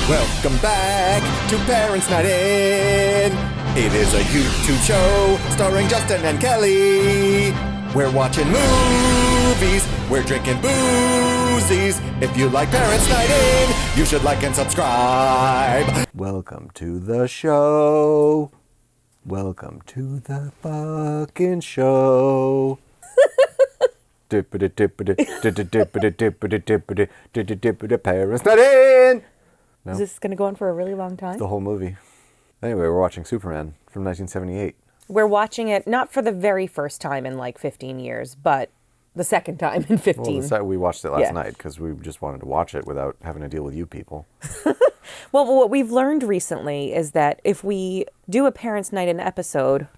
Welcome back to Parents Night In. It is a YouTube show starring Justin and Kelly. We're watching movies, we're drinking boozies. If you like Parents Night In, you should like and subscribe. Welcome to the show. Welcome to the fucking show. Parents Night In. No? Is this going to go on for a really long time? The whole movie. Anyway, we're watching Superman from 1978. We're watching it not for the very first time in like 15 years, but the second time in 15. Well, we watched it last night because we just wanted to watch it without having to deal with you people. Well, what we've learned recently is that if we do a Parents' Night In episode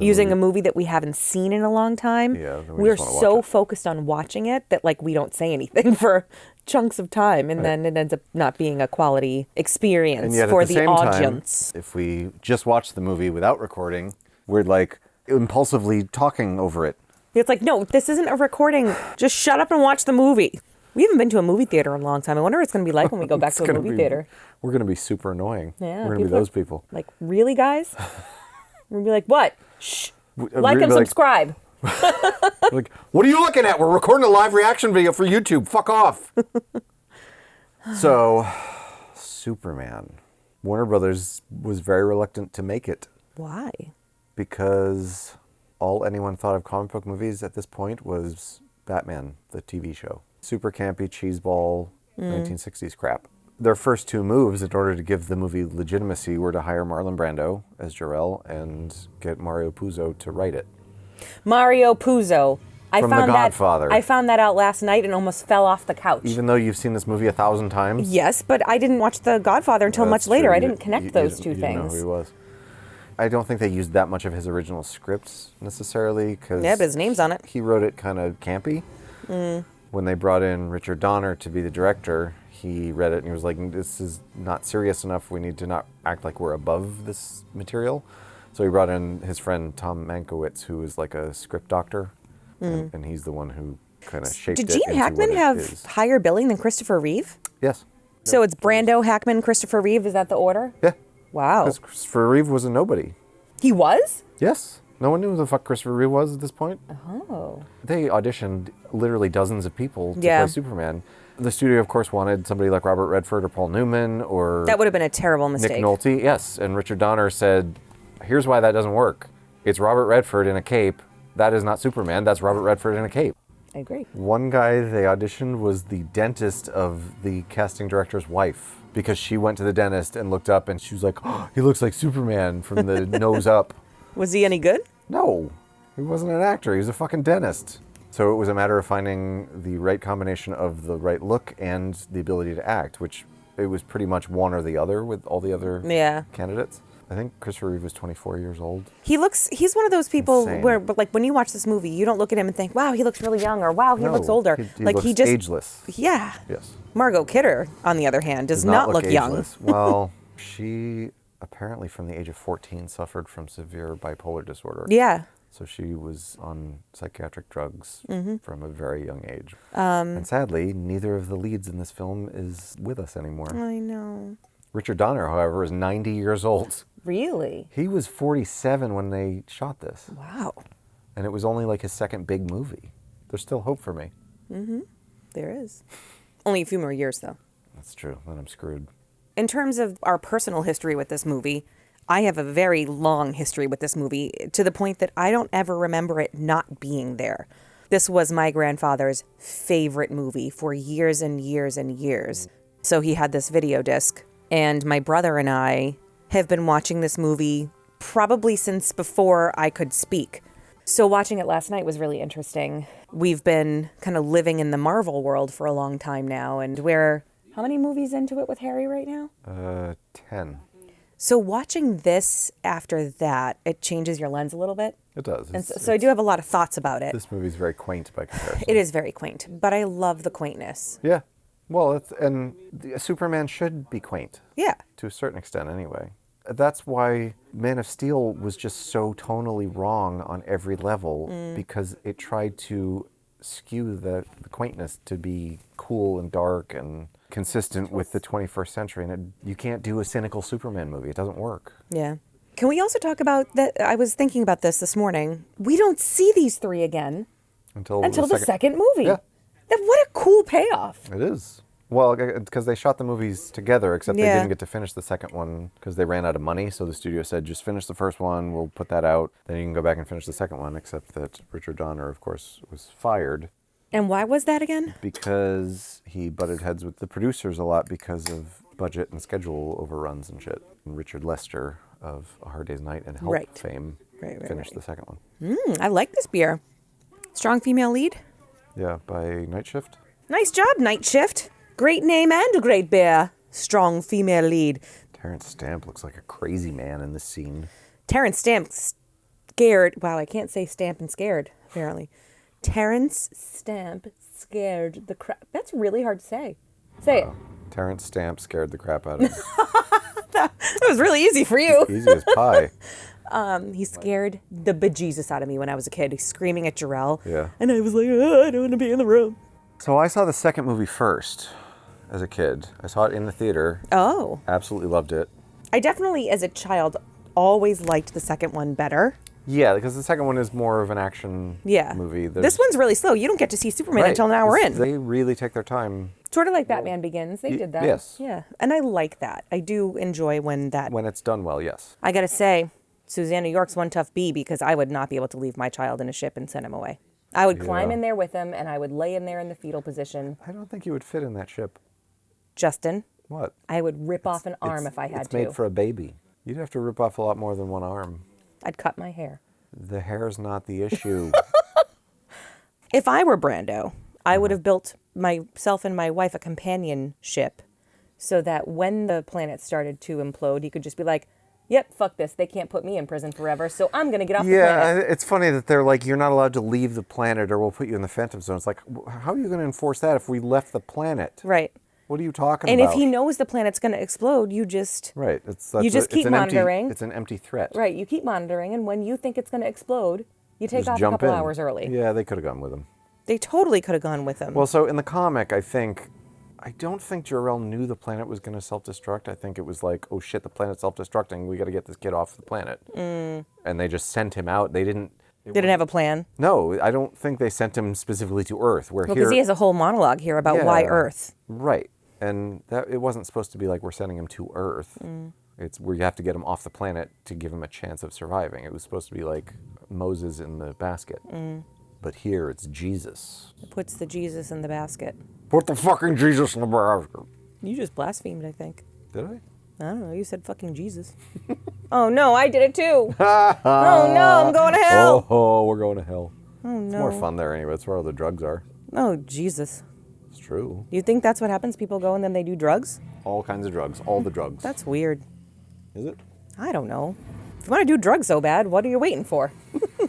using a movie that we haven't seen in a long time, we're so focused on watching it that like we don't say anything for chunks of time, and then it ends up not being a quality experience for the audience. If we just watch the movie without recording, we're like impulsively talking over it. It's like, no, this isn't a recording. Just shut up and watch the movie. We haven't been to a movie theater in a long time. I wonder what it's going to be like when we go back to a movie theater. We're going to be super annoying. Yeah, we're going to be those people. Like, really, guys? We're going to be like, what? Shh. Like and subscribe. Like, what are you looking at? We're recording a live reaction video for YouTube. Fuck off. So, Superman. Warner Brothers was very reluctant to make it. Why? Because all anyone thought of comic book movies at this point was Batman, the TV show. Super campy, cheeseball, 1960s crap. Their first two moves in order to give the movie legitimacy were to hire Marlon Brando as Jor-El and get Mario Puzo to write it. Mario Puzo. From The Godfather. I found that out last night and almost fell off the couch. Even though you've seen this movie 1,000 times? Yes, but I didn't watch The Godfather until much later. I didn't connect those two things. You didn't know who he was. I don't think they used that much of his original scripts necessarily. Yeah, but his name's on it. He wrote it kind of campy. When they brought in Richard Donner to be the director, he read it and he was like, this is not serious enough. We need to not act like we're above this material. So he brought in his friend Tom Mankiewicz, who is like a script doctor. And he's the one who kind of shaped it. Did Gene Hackman have higher billing than Christopher Reeve? Yes. So it's Brando, Hackman, Christopher Reeve. Is that the order? Yeah. Wow. Because Christopher Reeve was a nobody. He was? Yes. No one knew who the fuck Christopher Reeve was at this point. Oh. They auditioned literally dozens of people to play Superman. The studio, of course, wanted somebody like Robert Redford or Paul Newman or... That would have been a terrible mistake. Nick Nolte, yes. And Richard Donner said, here's why that doesn't work. It's Robert Redford in a cape. That is not Superman. That's Robert Redford in a cape. I agree. One guy they auditioned was the dentist of the casting director's wife, because she went to the dentist and looked up and she was like, oh, he looks like Superman from the nose up. Was he any good? No, he wasn't an actor. He was a fucking dentist. So it was a matter of finding the right combination of the right look and the ability to act, which it was pretty much one or the other with all the other candidates. I think Christopher Reeve was 24 years old. He's one of those people where, like, when you watch this movie, you don't look at him and think, wow, he looks really young, or wow, he looks older. He looks ageless. Yeah. Yes. Margot Kidder, on the other hand, does not look young. Well, she apparently from the age of 14 suffered from severe bipolar disorder. Yeah. So she was on psychiatric drugs from a very young age. And sadly, neither of the leads in this film is with us anymore. I know. Richard Donner, however, is 90 years old. Really? He was 47 when they shot this. Wow. And it was only like his second big movie. There's still hope for me. There is. Only a few more years, though. That's true. Then I'm screwed. In terms of our personal history with this movie, I have a very long history with this movie, to the point that I don't ever remember it not being there. This was my grandfather's favorite movie for years and years and years. So he had this video disc, and my brother and I have been watching this movie probably since before I could speak. So watching it last night was really interesting. We've been kind of living in the Marvel world for a long time now, and we're, how many movies into it with Harry right now? 10. So watching this after that, it changes your lens a little bit. It does. And so I do have a lot of thoughts about it. This movie's very quaint by comparison. It is very quaint, but I love the quaintness. Yeah. Well, Superman should be quaint. Yeah. To a certain extent, anyway. That's why Man of Steel was just so tonally wrong on every level, because it tried to skew the quaintness to be cool and dark and consistent with the 21st century. And you can't do a cynical Superman movie. It doesn't work. Yeah. Can we also talk about that? I was thinking about this morning. We don't see these three again Until the second movie. Yeah. What a cool payoff. It is. Well, because they shot the movies together, except they didn't get to finish the second one because they ran out of money. So the studio said, just finish the first one. We'll put that out. Then you can go back and finish the second one, except that Richard Donner, of course, was fired. And why was that again? Because he butted heads with the producers a lot because of budget and schedule overruns and shit. And Richard Lester of A Hard Day's Night and Help fame finished the second one. I like this beer. Strong female lead? Yeah, by Night Shift. Nice job, Night Shift. Great name and a great beer. Strong female lead. Terrence Stamp looks like a crazy man in this scene. Terrence Stamp scared. Wow, I can't say Stamp and scared, apparently. Terrence Stamp scared the crap. That's really hard to say. Say it. Terrence Stamp scared the crap out of me. That was really easy for you. Easy as pie. He scared the bejesus out of me when I was a kid. He's screaming at Jarrell. Yeah. And I was like, I don't want to be in the room. So I saw the second movie first as a kid. I saw it in the theater. Oh. Absolutely loved it. I definitely, as a child, always liked the second one better. Yeah, because the second one is more of an action movie. This one's really slow. You don't get to see Superman until an hour in. They really take their time. Sort of like Batman Begins. They did that. Yes. Yeah. And I like that. I do enjoy when it's done well, yes. I got to say, Susanna York's one tough bee because I would not be able to leave my child in a ship and send him away. I would climb in there with him and I would lay in there in the fetal position. I don't think you would fit in that ship. Justin. What? I would rip off an arm if I had to. It's made for a baby. You'd have to rip off a lot more than one arm. I'd cut my hair. The hair's not the issue. If I were Brando, I would have built myself and my wife a companion ship so that when the planet started to implode, he could just be like, yep, fuck this. They can't put me in prison forever, so I'm going to get off the planet. Yeah, it's funny that they're like, you're not allowed to leave the planet or we'll put you in the Phantom Zone. It's like, how are you going to enforce that if we left the planet? Right. What are you talking about? about? And if he knows the planet's going to explode, you just... Right. keep monitoring. It's an empty threat. Right. You keep monitoring, and when you think it's going to explode, you take off a couple hours early. Yeah, they could have gone with him. They totally could have gone with him. Well, so in the comic, I don't think Jor-El knew the planet was going to self-destruct. I think it was like, oh shit, the planet's self-destructing. We got to get this kid off the planet. And they just sent him out. They didn't have a plan? No, I don't think they sent him specifically to Earth. Because he has a whole monologue here about why Earth. Right. And it wasn't supposed to be like we're sending him to Earth. It's where you have to get him off the planet to give him a chance of surviving. It was supposed to be like Moses in the basket. But here it's Jesus. It puts the Jesus in the basket. Put the fucking Jesus in the basket. You just blasphemed, I think. Did I? I don't know. You said fucking Jesus. Oh, no, I did it too. Oh, no, I'm going to hell. Oh, we're going to hell. Oh, no. It's more fun there anyway. That's where all the drugs are. Oh, Jesus. It's true. You think that's what happens? People go and then they do drugs? All kinds of drugs. All the drugs. That's weird. Is it? I don't know. If you want to do drugs so bad, what are you waiting for?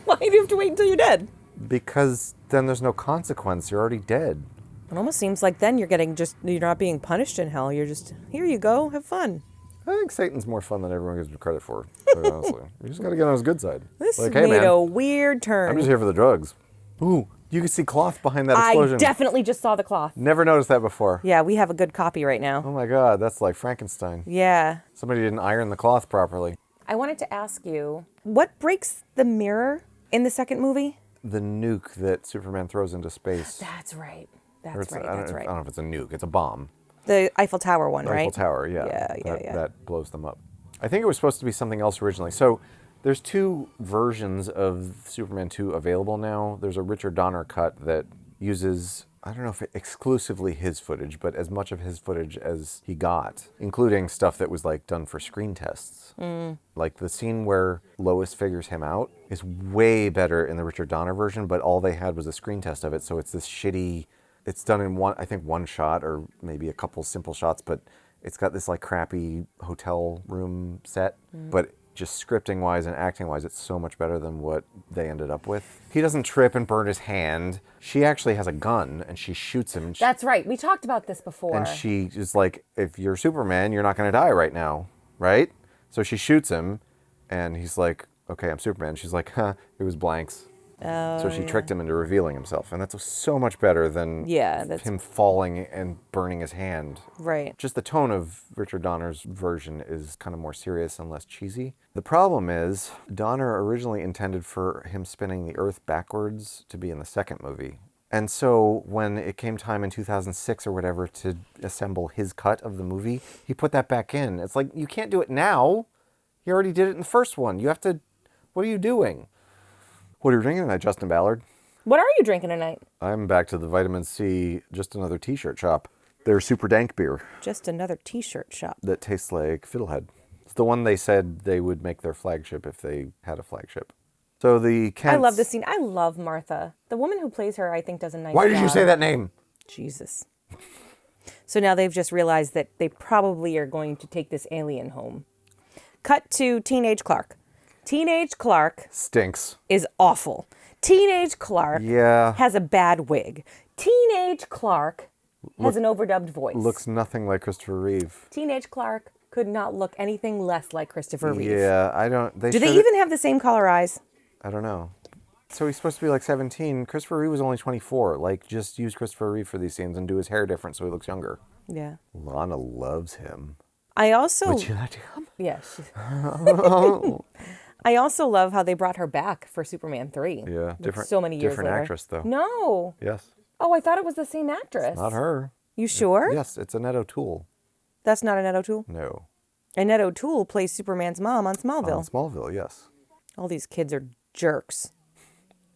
Why do you have to wait until you're dead? Because then there's no consequence. You're already dead. It almost seems like then you're not being punished in hell. You're just, here you go, have fun. I think Satan's more fun than everyone gives him credit for, quite honestly. You just got to get on his good side. This made a weird turn. I'm just here for the drugs. Ooh, you can see cloth behind that explosion. I definitely just saw the cloth. Never noticed that before. Yeah, we have a good copy right now. Oh my God, that's like Frankenstein. Yeah. Somebody didn't iron the cloth properly. I wanted to ask you, what breaks the mirror in the second movie? The nuke that Superman throws into space. That's right. I don't know if it's a nuke. It's a bomb. The Eiffel Tower one, right? Eiffel Tower, yeah. Yeah. That blows them up. I think it was supposed to be something else originally. So there's two versions of Superman 2 available now. There's a Richard Donner cut that uses, I don't know if exclusively his footage, but as much of his footage as he got, including stuff that was like done for screen tests. Like the scene where Lois figures him out is way better in the Richard Donner version, but all they had was a screen test of it. So it's this shitty, it's done in one shot or maybe a couple simple shots, but it's got this like crappy hotel room set, but just scripting wise and acting wise, it's so much better than what they ended up with. He doesn't trip and burn his hand. She actually has a gun and she shoots him. That's right. We talked about this before. And she is like, if you're Superman, you're not going to die right now, right? So she shoots him and he's like, okay, I'm Superman. She's like, it was blanks. So she tricked him into revealing himself. And that's so much better than him falling and burning his hand. Right. Just the tone of Richard Donner's version is kind of more serious and less cheesy. The problem is, Donner originally intended for him spinning the Earth backwards to be in the second movie. And so when it came time in 2006 or whatever to assemble his cut of the movie, he put that back in. It's like, you can't do it now. You already did it in the first one. You have to... What are you doing? What are you drinking tonight, Justin Ballard? What are you drinking tonight? I'm back to the Vitamin C, just another t-shirt shop. They're super dank beer. Just another t-shirt shop. That tastes like Fiddlehead. It's the one they said they would make their flagship if they had a flagship. So the Kents... I love this scene. I love Martha. The woman who plays her, I think, does a nice job. Why did you say that name? Jesus. So now they've just realized that they probably are going to take this alien home. Cut to teenage Clark. Teenage Clark stinks. Is awful. Teenage Clark has a bad wig. Teenage Clark has an overdubbed voice. Looks nothing like Christopher Reeve. Teenage Clark could not look anything less like Christopher Reeve. Yeah, I don't... Do they even have the same color eyes? I don't know. So he's supposed to be like 17. Christopher Reeve was only 24. Like, just use Christopher Reeve for these scenes and do his hair different so he looks younger. Yeah. Lana loves him. I also... Would you like to come? Yes. I also love how they brought her back for Superman 3. Yeah, different. So many years different later. actress, though. No. Yes. Oh, I thought it was the same actress. It's not her. You sure? Yes, it's Annette O'Toole. That's not Annette O'Toole? No. Annette O'Toole plays Superman's mom on Smallville. On Smallville, yes. All these kids are jerks.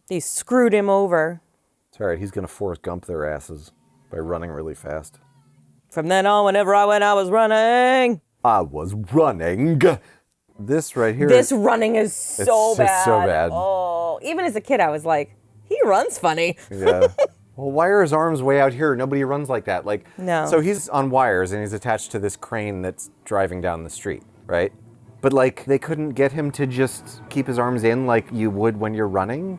They screwed him over. It's all right. He's going to Forrest Gump their asses by running really fast. From then on, whenever I went, I was running. I was running. This right here. This running is so bad. It's so bad. Oh, even as a kid, I was like, he runs funny. Yeah. Well, why are his arms way out here? Nobody runs like that. Like, no. So he's on wires and he's attached to this crane that's driving down the street, right? But like, they couldn't get him to just keep his arms in like you would when you're running.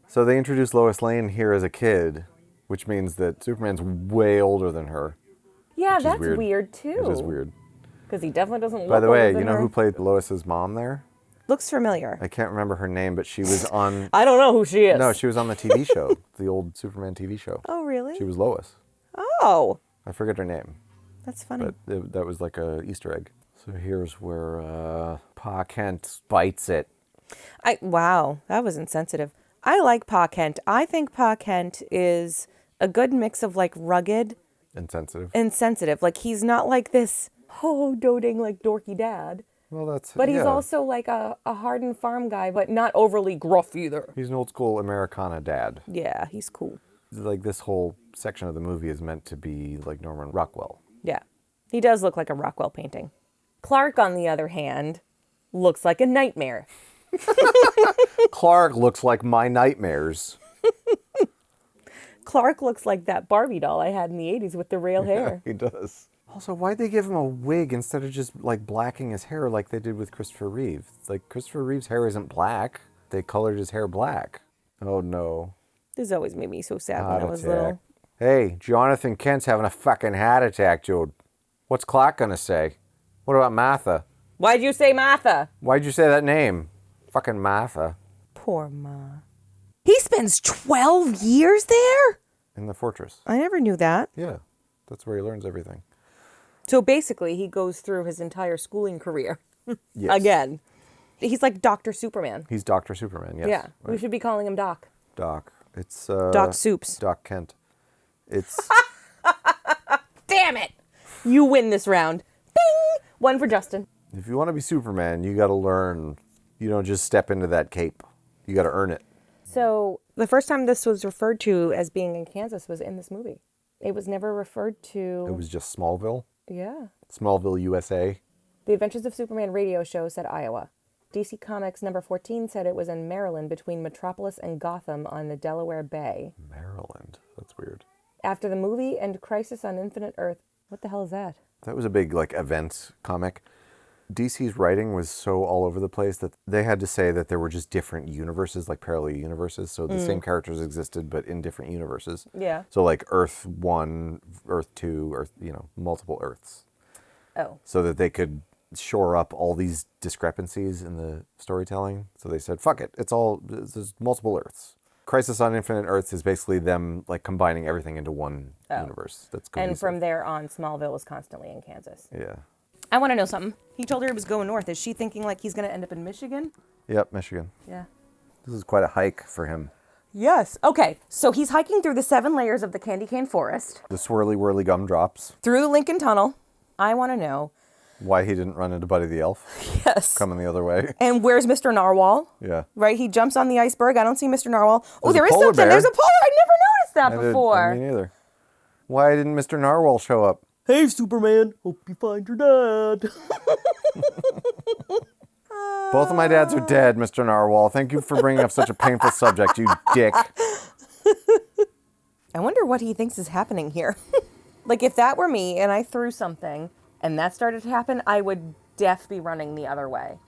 So they introduced Lois Lane here as a kid, which means that Superman's way older than her. Yeah, that's weird too. It is weird. Because he definitely doesn't look By the way, older you than know her. who played Lois's mom there? Looks familiar. I can't remember her name, but she was on... I don't know who she is. No, she was on the TV show, the old Superman TV show. Oh, really? She was Lois. Oh. I forget her name. That's funny. But that was like a Easter egg. So here's where Pa Kent bites it. Wow, that was insensitive. I like Pa Kent. I think Pa Kent is a good mix of like rugged... Insensitive. Like he's not like this, doting like dorky dad. Well, that's... But he's also like a hardened farm guy, but not overly gruff either. He's an old school Americana dad. Yeah, he's cool. Like this whole section of the movie is meant to be like Norman Rockwell. Yeah, he does look like a Rockwell painting. Clark, on the other hand, looks like a nightmare. Clark looks like my nightmares. Clark looks like that Barbie doll I had in the 80s with the rail hair. Yeah, he does. Also, why'd they give him a wig instead of just like blacking his hair like they did with Christopher Reeve? Like Christopher Reeve's hair isn't black. They colored his hair black. Oh no. This always made me so sad when I was little. Hey, Jonathan Kent's having a fucking heart attack, dude. What's Clark gonna say? What about Martha? Why'd you say Martha? Why'd you say that name? Fucking Martha. Poor Ma. He spends 12 years there? In the fortress. I never knew that. Yeah, that's where he learns everything. So basically, he goes through his entire schooling career. Yes. Again. He's like Dr. Superman. He's Dr. Superman, yes. Yeah, right. we should be calling him Doc. Doc. It's Doc Soups. Doc Kent. It's... Damn it! You win this round. Bing! One for Justin. If you want to be Superman, you got to learn. You don't just step into that cape. You got to earn it. So the first time this was referred to as being in Kansas was in this movie. It was never referred to... It was just Smallville? Yeah. Smallville, USA? The Adventures of Superman radio show said Iowa. DC Comics number 14 said it was in Maryland between Metropolis and Gotham on the Delaware Bay. Maryland? That's weird. After the movie and Crisis on Infinite Earth... What the hell is that? That was a big, like, event comic. DC's writing was so all over the place that they had to say that there were just different universes, like parallel universes. So the same characters existed, but in different universes. Yeah. So like Earth 1, Earth 2, Earth, multiple Earths. Oh. So that they could shore up all these discrepancies in the storytelling. So they said, fuck it, there's multiple Earths. Crisis on Infinite Earths is basically them like combining everything into one universe. That's cohesive. And from there on, Smallville was constantly in Kansas. Yeah. I want to know something. He told her he was going north. Is she thinking like he's going to end up in Michigan? Yep, Michigan. Yeah. This is quite a hike for him. Yes. Okay, so he's hiking through the 7 layers of the candy cane forest. The swirly whirly gumdrops. Through the Lincoln Tunnel. I want to know. Why he didn't run into Buddy the Elf. Yes. Coming the other way. And where's Mr. Narwhal? Yeah. Right? He jumps on the iceberg. I don't see Mr. Narwhal. Oh, There's there a is polar something. bear. There's a polar. I never noticed that before. Me neither. Why didn't Mr. Narwhal show up? Hey, Superman. Hope you find your dad. Both of my dads are dead, Mr. Narwhal. Thank you for bringing up such a painful subject, you dick. I wonder what he thinks is happening here. Like, if that were me and I threw something and that started to happen, I would be running the other way.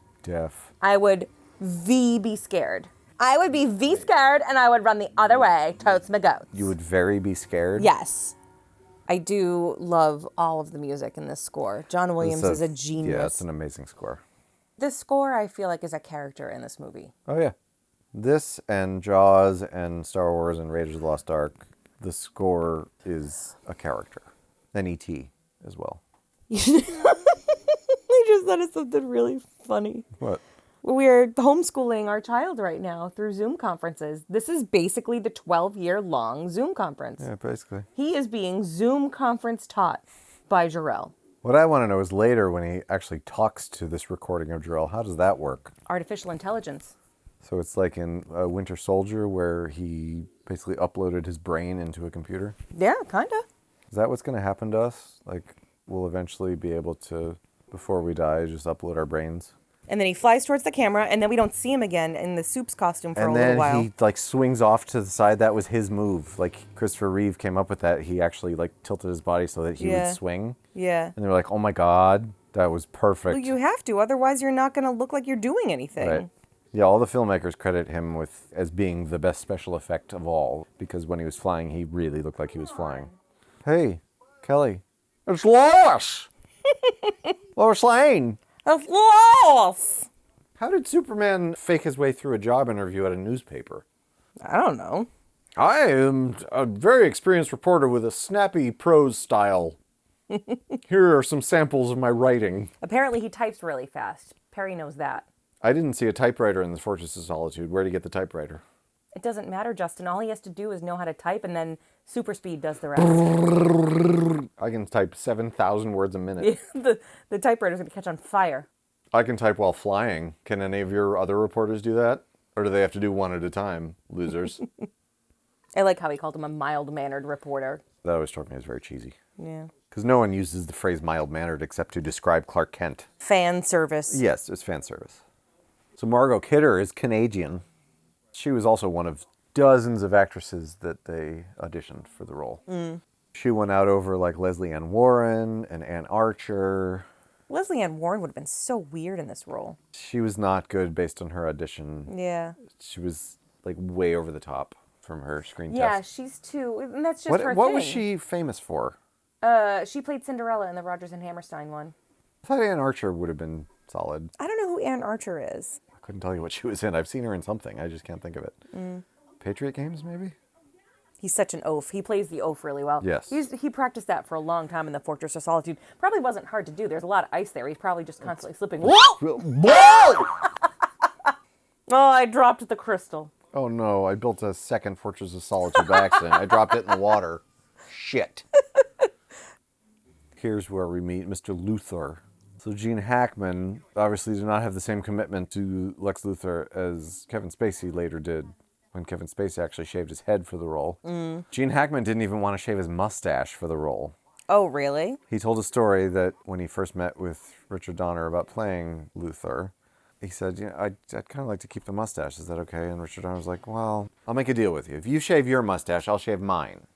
I would be scared. I would be scared and I would run the other way towards my goats. You would very be scared? Yes. I do love all of the music in this score. John Williams is a genius. Yeah, it's an amazing score. This score, I feel like, is a character in this movie. Oh, yeah. This and Jaws and Star Wars and Raiders of the Lost Ark, the score is a character. And E.T. as well. I just thought of something really funny. What? We're homeschooling our child right now through Zoom conferences. This is basically the 12-year-long Zoom conference. Yeah, basically. He is being Zoom conference taught by Jarrell. What I want to know is later when he actually talks to this recording of Jarrell, how does that work? Artificial intelligence. So it's like in Winter Soldier where he basically uploaded his brain into a computer? Yeah, kind of. Is that what's going to happen to us? Like, we'll eventually be able to, before we die, just upload our brains? And then he flies towards the camera, and then we don't see him again in the Soup's costume for a little while. And then he, like, swings off to the side. That was his move. Like, Christopher Reeve came up with that. He actually, like, tilted his body so that he would swing. Yeah. And they were like, oh, my God, that was perfect. Well, you have to. Otherwise, you're not going to look like you're doing anything. Right. Yeah, all the filmmakers credit him with as being the best special effect of all. Because when he was flying, he really looked like he was flying. Hey, Kelly. It's Lois! Lois Lane! Of Lois! How did Superman fake his way through a job interview at a newspaper? I don't know. I am a very experienced reporter with a snappy prose style. Here are some samples of my writing. Apparently he types really fast. Perry knows that. I didn't see a typewriter in the Fortress of Solitude. Where did he get the typewriter? It doesn't matter, Justin. All he has to do is know how to type, and then super speed does the rest. I can type 7,000 words a minute. the typewriter's going to catch on fire. I can type while flying. Can any of your other reporters do that? Or do they have to do one at a time? Losers. I like how he called him a mild-mannered reporter. That always struck me as very cheesy. Yeah. Because no one uses the phrase mild-mannered except to describe Clark Kent. Fan service. Yes, it's fan service. So Margot Kidder is Canadian. She was also one of dozens of actresses that they auditioned for the role. She went out over like Leslie Ann Warren and Ann Archer. Leslie Ann Warren would have been so weird in this role. She was not good based on her audition. Yeah. She was like way over the top from her screen Yeah, test. she's too... And that's just her What thing. was she famous for? She played Cinderella in the Rodgers and Hammerstein one. I thought Ann Archer would have been solid. I don't know who Ann Archer is. I couldn't tell you what she was in. I've seen her in something. I just can't think of it. Patriot Games, maybe? He's such an oaf. He plays the oaf really well. Yes. He practiced that for a long time in the Fortress of Solitude. Probably wasn't hard to do. There's a lot of ice there. He's probably just constantly slipping. Whoa! Whoa! Oh, I dropped the crystal. Oh no, I built a second Fortress of Solitude by accident. I dropped it in the water. Shit. Here's where we meet Mr. Luthor. So Gene Hackman obviously did not have the same commitment to Lex Luthor as Kevin Spacey later did when Kevin Spacey actually shaved his head for the role. Gene Hackman didn't even want to shave his mustache for the role. Oh, really? He told a story that when he first met with Richard Donner about playing Luthor, he said, I'd kind of like to keep the mustache. Is that okay? And Richard Donner was like, well, I'll make a deal with you. If you shave your mustache, I'll shave mine.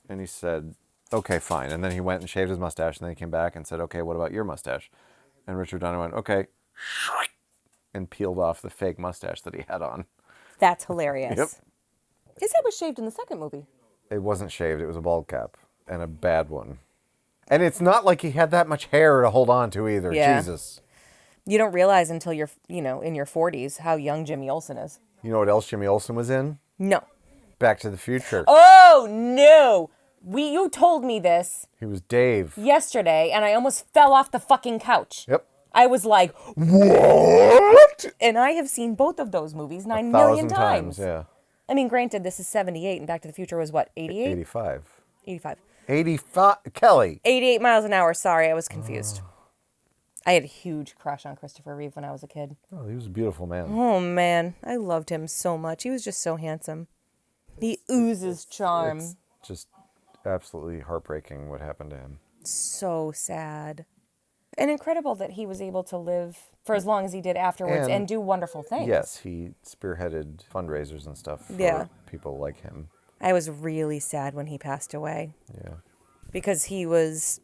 And he said, okay, fine. And then he went and shaved his mustache, and then he came back and said, okay, what about your mustache? And Richard Donner went, okay, and peeled off the fake mustache that he had on. That's hilarious. Yep. His head was shaved in the second movie. It wasn't shaved. It was a bald cap, and a bad one. And it's not like he had that much hair to hold on to either. Yeah. Jesus. You don't realize until you're, in your 40s how young Jimmy Olsen is. You know what else Jimmy Olsen was in? No. Back to the Future. Oh, no. You told me this He was Dave. yesterday, and I almost fell off the fucking couch. Yep. I was like, What? and I have seen both of those movies 9 1,000 million times. Yeah. I mean, granted, this is 78, and Back to the Future was what, 88? 85. 85. 85. Kelly. 88 miles an hour. Sorry, I was confused. I had a huge crush on Christopher Reeve when I was a kid. Oh, he was a beautiful man. Oh, man. I loved him so much. He was just so handsome. He oozes charm. It's just absolutely heartbreaking what happened to him. So sad. And incredible that he was able to live for as long as he did afterwards and do wonderful things. Yes, he spearheaded fundraisers and stuff for people like him. I was really sad when he passed away. Yeah. Because he was,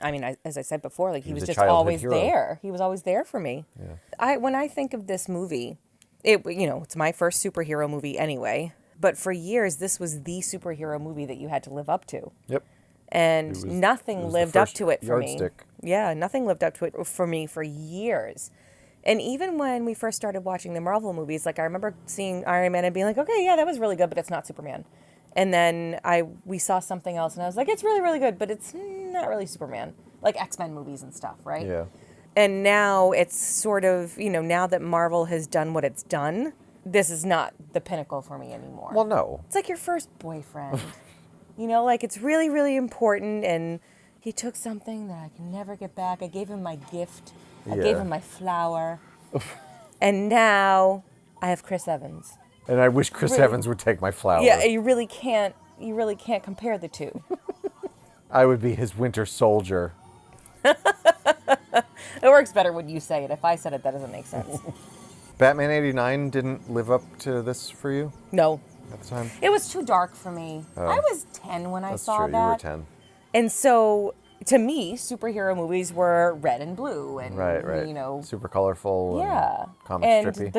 I mean, as I said before, like he was a just childhood always hero. there. He was always there for me. Yeah. When I think of this movie, it's my first superhero movie anyway. But for years, this was the superhero movie that you had to live up to. Yep. And nothing lived up to it for me. Yardstick. Yeah, nothing lived up to it for me for years. And even when we first started watching the Marvel movies, like I remember seeing Iron Man and being like, okay, yeah, that was really good, but it's not Superman. And then we saw something else and I was like, it's really, really good, but it's not really Superman. Like X-Men movies and stuff, right? Yeah. And now it's sort of, now that Marvel has done what it's done, this is not the pinnacle for me anymore. Well, no. It's like your first boyfriend. Like it's really, really important. And he took something that I can never get back. I gave him my gift. I gave him my flower. And now I have Chris Evans. And I wish Chris Evans would take my flower. Yeah, you really can't compare the two. I would be his Winter Soldier. It works better when you say it. If I said it, that doesn't make sense. Batman 89 didn't live up to this for you No. at the time? It was too dark for me. I was 10 when I That's saw true. that. You were 10. And so, to me, superhero movies were red and blue, and Right. Super colorful. yeah, And comic and strippy.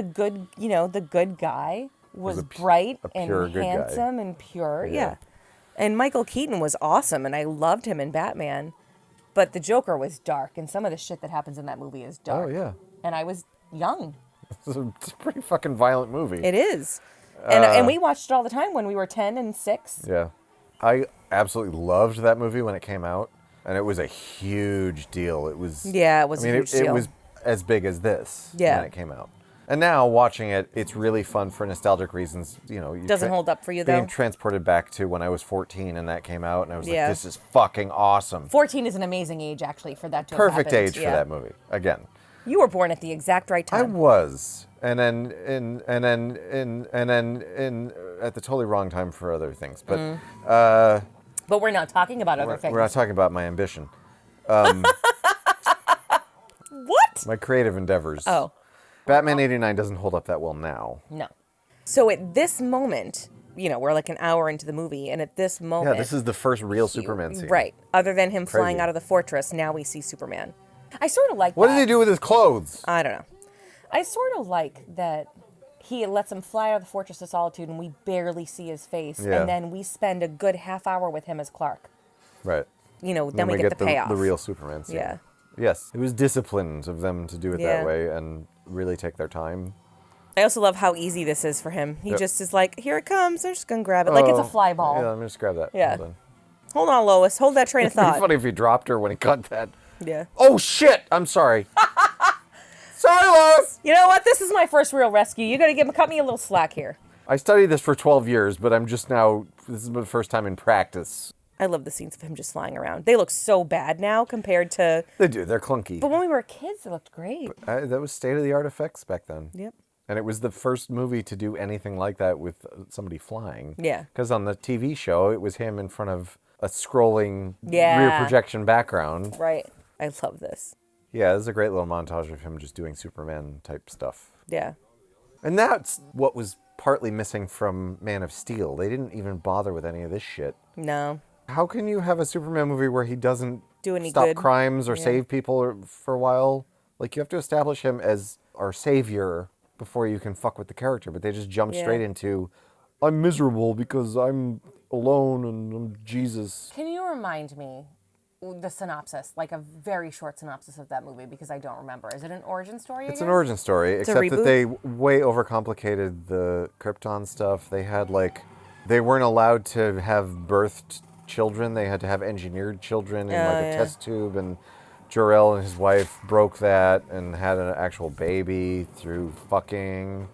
the good guy was a bright pure and good guy. handsome and pure. Yeah. Yeah, and Michael Keaton was awesome, and I loved him in Batman. But the Joker was dark, and some of the shit that happens in that movie is dark. Oh, yeah. And I was young. It's a pretty fucking violent movie. It is, and we watched it all the time when we were 10 and 6. Yeah. I absolutely loved that movie when it came out, and it was a huge deal. It was... Yeah, it was a huge deal. It was as big as this Yeah. when it came out. And now, watching it, it's really fun for nostalgic reasons. Doesn't hold up for you, though. Being transported back to when I was 14 and that came out, and I was like, Yeah. this is fucking awesome. 14 is an amazing age, actually, for that to have Perfect happened. age for Yeah. that movie. Again. You were born at the exact right I time. was. And then at the totally wrong time for other things. But But we're not talking about other things. we're not talking about my ambition. What? My creative endeavors. Oh, Batman 89 doesn't hold up that well now. no. So at this moment, we're like an hour into the movie, and at this moment... Yeah, this is the first real Superman scene. Right. Other than him flying Crazy. out of the fortress, now we see Superman. I sort of like What that. did he do with his clothes? I don't know. I sort of like that he lets him fly out of the Fortress of Solitude, and we barely see his face, Yeah. and then we spend a good half hour with him as Clark. Right. Then we get the payoff. The real Superman scene. Yeah. Yes. It was disciplined of them to do it Yeah. that way and really take their time. I also love how easy this is for him. He Yep. just is like, here it comes. I'm just going to grab it. Like it's a fly ball. Yeah, let me just grab that. Yeah. Hold on. Hold on, Lois. Hold that train of It'd be thought. funny if he dropped her when he cut that. Yeah. Oh, shit! I'm sorry. Sorry, Lois! You know what? This is my first real rescue. You got to cut me a little slack here. I studied this for 12 years, but I'm just now... This is my first time in practice. I love the scenes of him just flying around. They look so bad now compared to... They do. They're clunky. But when we were kids, they looked great. That was state-of-the-art effects back then. Yep. And it was the first movie to do anything like that with somebody flying. Yeah. Because on the TV show, it was him in front of a scrolling Yeah. rear projection background. Right. I love this. Yeah, this is a great little montage of him just doing Superman-type stuff. Yeah. And that's what was partly missing from Man of Steel. They didn't even bother with any of this shit. No. How can you have a Superman movie where he doesn't Do any stop good. crimes or Yeah. save people for a while? Like, you have to establish him as our savior before you can fuck with the character. But they just jump Yeah. straight into, I'm miserable because I'm alone and I'm Jesus. Can you remind me the synopsis, like a very short synopsis of that movie, because I don't remember. Is it an origin story It's again? an origin story, a except that reboot? they way overcomplicated the Krypton stuff. They had, like, They weren't allowed to have birthed children. They had to have engineered children in a test tube, and Jor-El and his wife broke that and had an actual baby through fucking.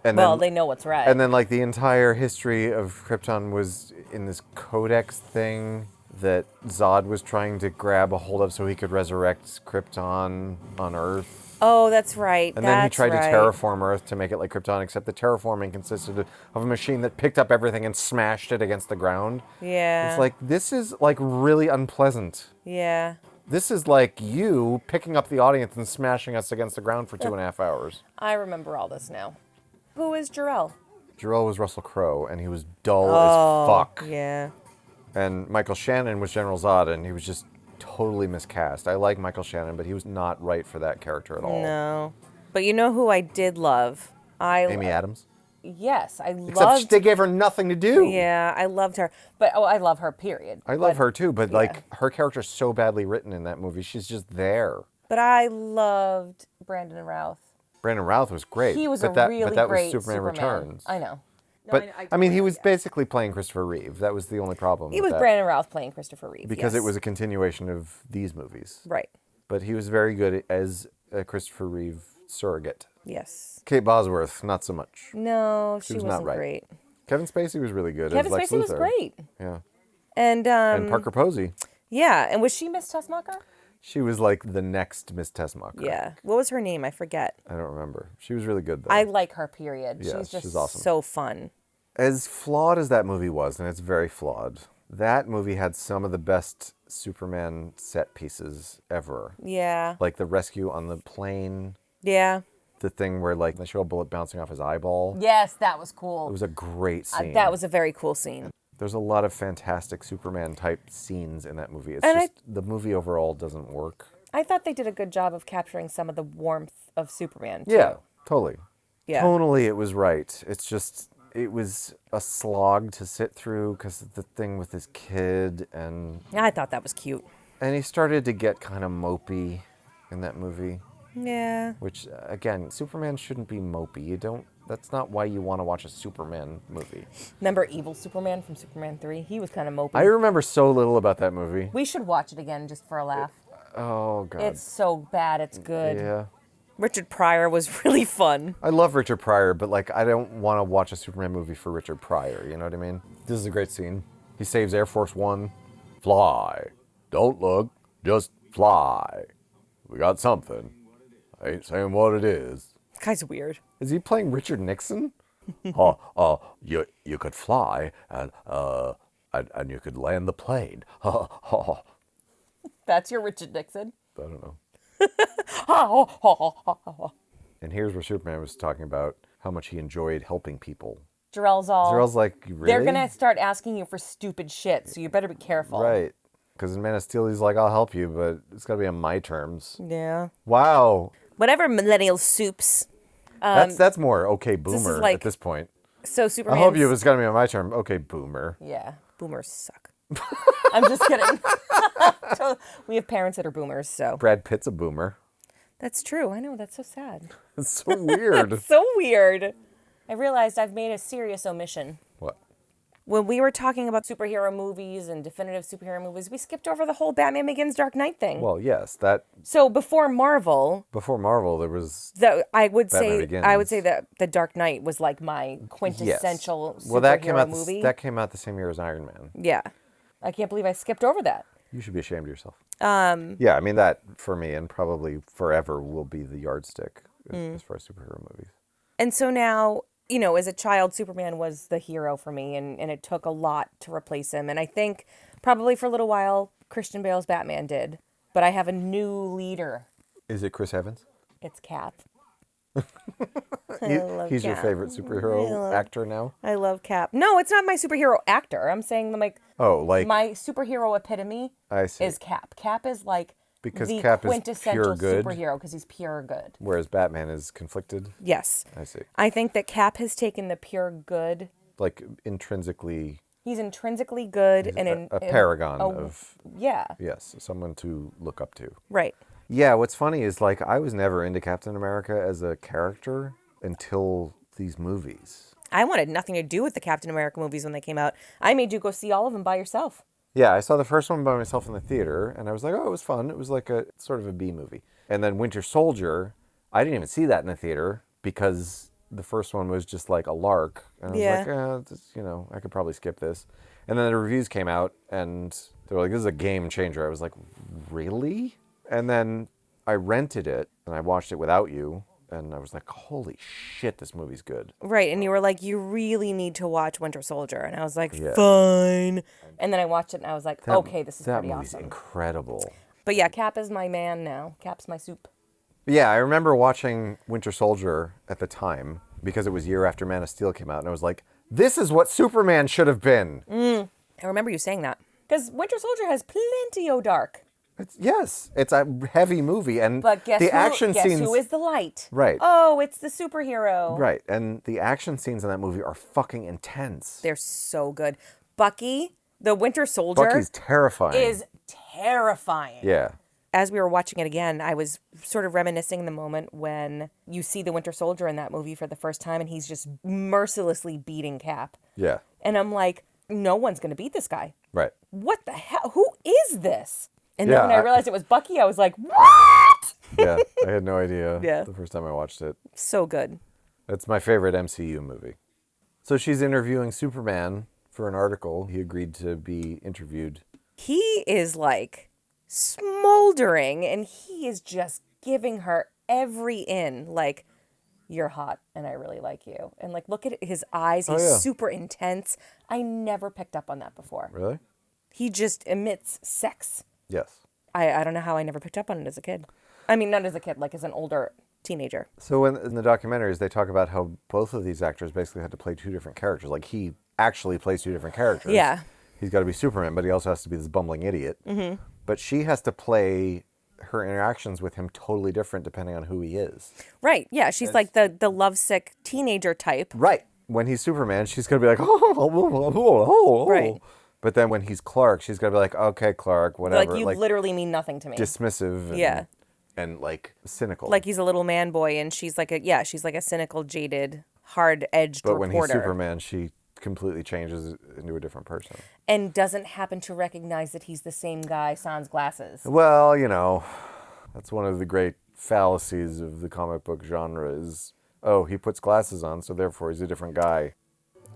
And well, then, they know what's right. And then, like, the entire history of Krypton was in this codex thing that Zod was trying to grab a hold of so he could resurrect Krypton on Earth. Oh, that's right. And then he tried to terraform Earth to make it like Krypton, except the terraforming consisted of a machine that picked up everything and smashed it against the ground. Yeah. It's like, this is, like, really unpleasant. Yeah. This is like you picking up the audience and smashing us against the ground for 2.5 hours. I remember all this now. Who is Jor-El? Jor-El was Russell Crowe, and he was dull as fuck. Yeah. And Michael Shannon was General Zod, and he was just totally miscast. I like Michael Shannon, but he was not right for that character at all. No. But you know who I did love? Amy Adams? Yes, I loved... Except they gave her nothing to do. Yeah, I loved her. But, I love her, period. I love her too, but like, her character's so badly written in that movie. She's just there. But I loved Brandon Routh. Brandon Routh was great. He was but that great was Superman Returns. I know. But, I mean, he was basically playing Christopher Reeve. That was the only problem He with was that. Brandon Routh playing Christopher Reeve. Because yes. it was a continuation of these movies. Right. But he was very good as a Christopher Reeve surrogate. Yes. Kate Bosworth, not so much. No, she was wasn't not right. great. Kevin Spacey was really good Kevin as Lex Spacey was Luthor. great. Yeah. And Parker Posey. Yeah, and Was she Miss Tessmacher? She was like the next Miss Tessmacher. yeah. What was her name? I forget. I don't remember. She was really good, though. I like her, period. Yeah, she's just she's awesome. So fun. As flawed as that movie was, and it's very flawed, that movie had some of the best Superman set pieces ever. Yeah. Like the rescue on the plane, Yeah. the thing where like they show a bullet bouncing off his eyeball. Yes, that was cool. It was a great scene. That was a very cool scene. There's a lot of fantastic Superman type scenes in that movie. It's And just the movie overall doesn't work. I thought they did a good job of capturing some of the warmth of Superman, too. Yeah, totally. Yeah. Tonally, it was right. It's just, it was a slog to sit through because of the thing with his kid, and I thought that was cute. he started to get kind of mopey in that movie. Yeah. Which, again, Superman shouldn't be mopey. You don't. That's not why you want to watch a Superman movie. Remember Evil Superman from Superman 3? He was kind of mopey. I remember so little about that movie. We should watch it again just for a laugh. Oh, God. It's so bad, it's good. Yeah. Richard Pryor was really fun. I love Richard Pryor, but, like, I don't want to watch a Superman movie for Richard Pryor. You know what I mean? This is a great scene. He saves Air Force One. Fly. Don't look. Just fly. We got something. I ain't saying what it is. This guy's weird. Is he playing Richard Nixon? You could fly and you could land the plane. That's your Richard Nixon? I don't know. And here's where Superman was talking about how much he enjoyed helping people. Jor-El's like, really? They're going to start asking you for stupid shit, so you better be careful. Right. Because in Man of Steel, he's like, I'll help you, but it's got to be on my terms. Yeah. Wow. Whatever, millennial soups. That's more okay boomer like- at this point. So Superman. I'll help you, but it's got to be on my term. Okay, boomer. Yeah. Boomers suck. I'm just kidding. We have parents that are boomers, so. Brad Pitt's a boomer. That's true. I know. That's so sad. It's so weird. So weird. I realized I've made a serious omission. What? When we were talking about Superhero movies and definitive superhero movies, we skipped over the whole Batman Begins Dark Knight thing. Well, yes, that So before Marvel, before Marvel, there was I would Batman say that the Dark Knight was like my quintessential Well, that came superhero out movie. that came out the same year as Iron Man. Yeah. I can't believe I skipped over that. You should be ashamed of yourself. Yeah, I mean that for me and probably forever will be the yardstick as far as superhero movies. And so now, you know, as a child, Superman was the hero for me, and it took a lot to replace him. And I think probably for a little while, Christian Bale's Batman did. But I have a new leader. Is it Chris Evans? It's Cap. He's your Cap. favorite superhero actor now? I love Cap. No, it's not my superhero actor. I'm saying my superhero epitome I see. is Cap. Cap is like Because the Cap is quintessential pure good. superhero because he's pure good. Whereas Batman is conflicted. Yes. I see. I think that Cap has taken the pure good. Like intrinsically He's intrinsically good and a paragon of yeah. yes, someone to look up to. Right. Yeah, what's funny is like I was never into Captain America as a character until these movies. I wanted nothing to do with the Captain America movies when they came out. I made you go see all of them by yourself. Yeah, I saw the first one by myself in the theater, and I was like, oh, it was fun. It was like a sort of a B movie. And then Winter Soldier, I didn't even see that in the theater because the first one was just like a lark. And I was like, I could probably skip this. And then the reviews came out, and they were like, this is a game changer. I was like, really? And then I rented it, and I watched it without you. And I was like, holy shit, this movie's good. Right. And you were like, you really need to watch Winter Soldier. And I was like, fine. And then I watched it and I was like, okay, this is pretty awesome. That movie's incredible. But yeah, Cap is my man now. Cap's my soup. Yeah, I remember watching Winter Soldier at the time because it was year after Man of Steel came out. And I was like, this is what Superman should have been. I remember you saying that. Because Winter Soldier has plenty of dark. It's a heavy movie, and but guess action scenes. Who is the light? Right. Oh, it's the superhero. Right, and the action scenes in that movie are fucking intense. They're so good. Bucky, the Winter Soldier, Bucky's terrifying. Is terrifying. Yeah. As we were watching it again, I was sort of reminiscing the moment when you see the Winter Soldier in that movie for the first time, and he's just mercilessly beating Cap. Yeah. And I'm like, no one's going to beat this guy. Right. What the hell? Who is this? And then when I realized it was Bucky, I was like, what? Yeah, I had no idea the first time I watched it. So good. That's my favorite MCU movie. So she's interviewing Superman for an article. He agreed to be interviewed. He is like smoldering, and he is just giving her every in. Like, you're hot, and I really like you. And like, look at his eyes. He's super intense. I never picked up on that before. Really? He just emits sex. Yes. I don't know how I never picked up on it as a kid. I mean, not as a kid, like as an older teenager. So in the documentaries, they talk about how both of these actors basically had to play two different characters. Like, he actually plays two different characters. Yeah. He's got to be Superman, but he also has to be this bumbling idiot. Mm-hmm. But she has to play her interactions with him totally different depending on who he is. Right. Yeah. She's like the lovesick teenager type. Right. When he's Superman, she's going to be like, oh. Right. But then when he's Clark, she's going to be like, okay, Clark, whatever. Like, you literally mean nothing to me. Dismissive. And like cynical. Like he's a little man boy, and she's like a cynical, jaded, hard-edged reporter. But when he's Superman, she completely changes into a different person. And doesn't happen to recognize that he's the same guy sans glasses. Well, that's one of the great fallacies of the comic book genre is, oh, he puts glasses on, so therefore he's a different guy.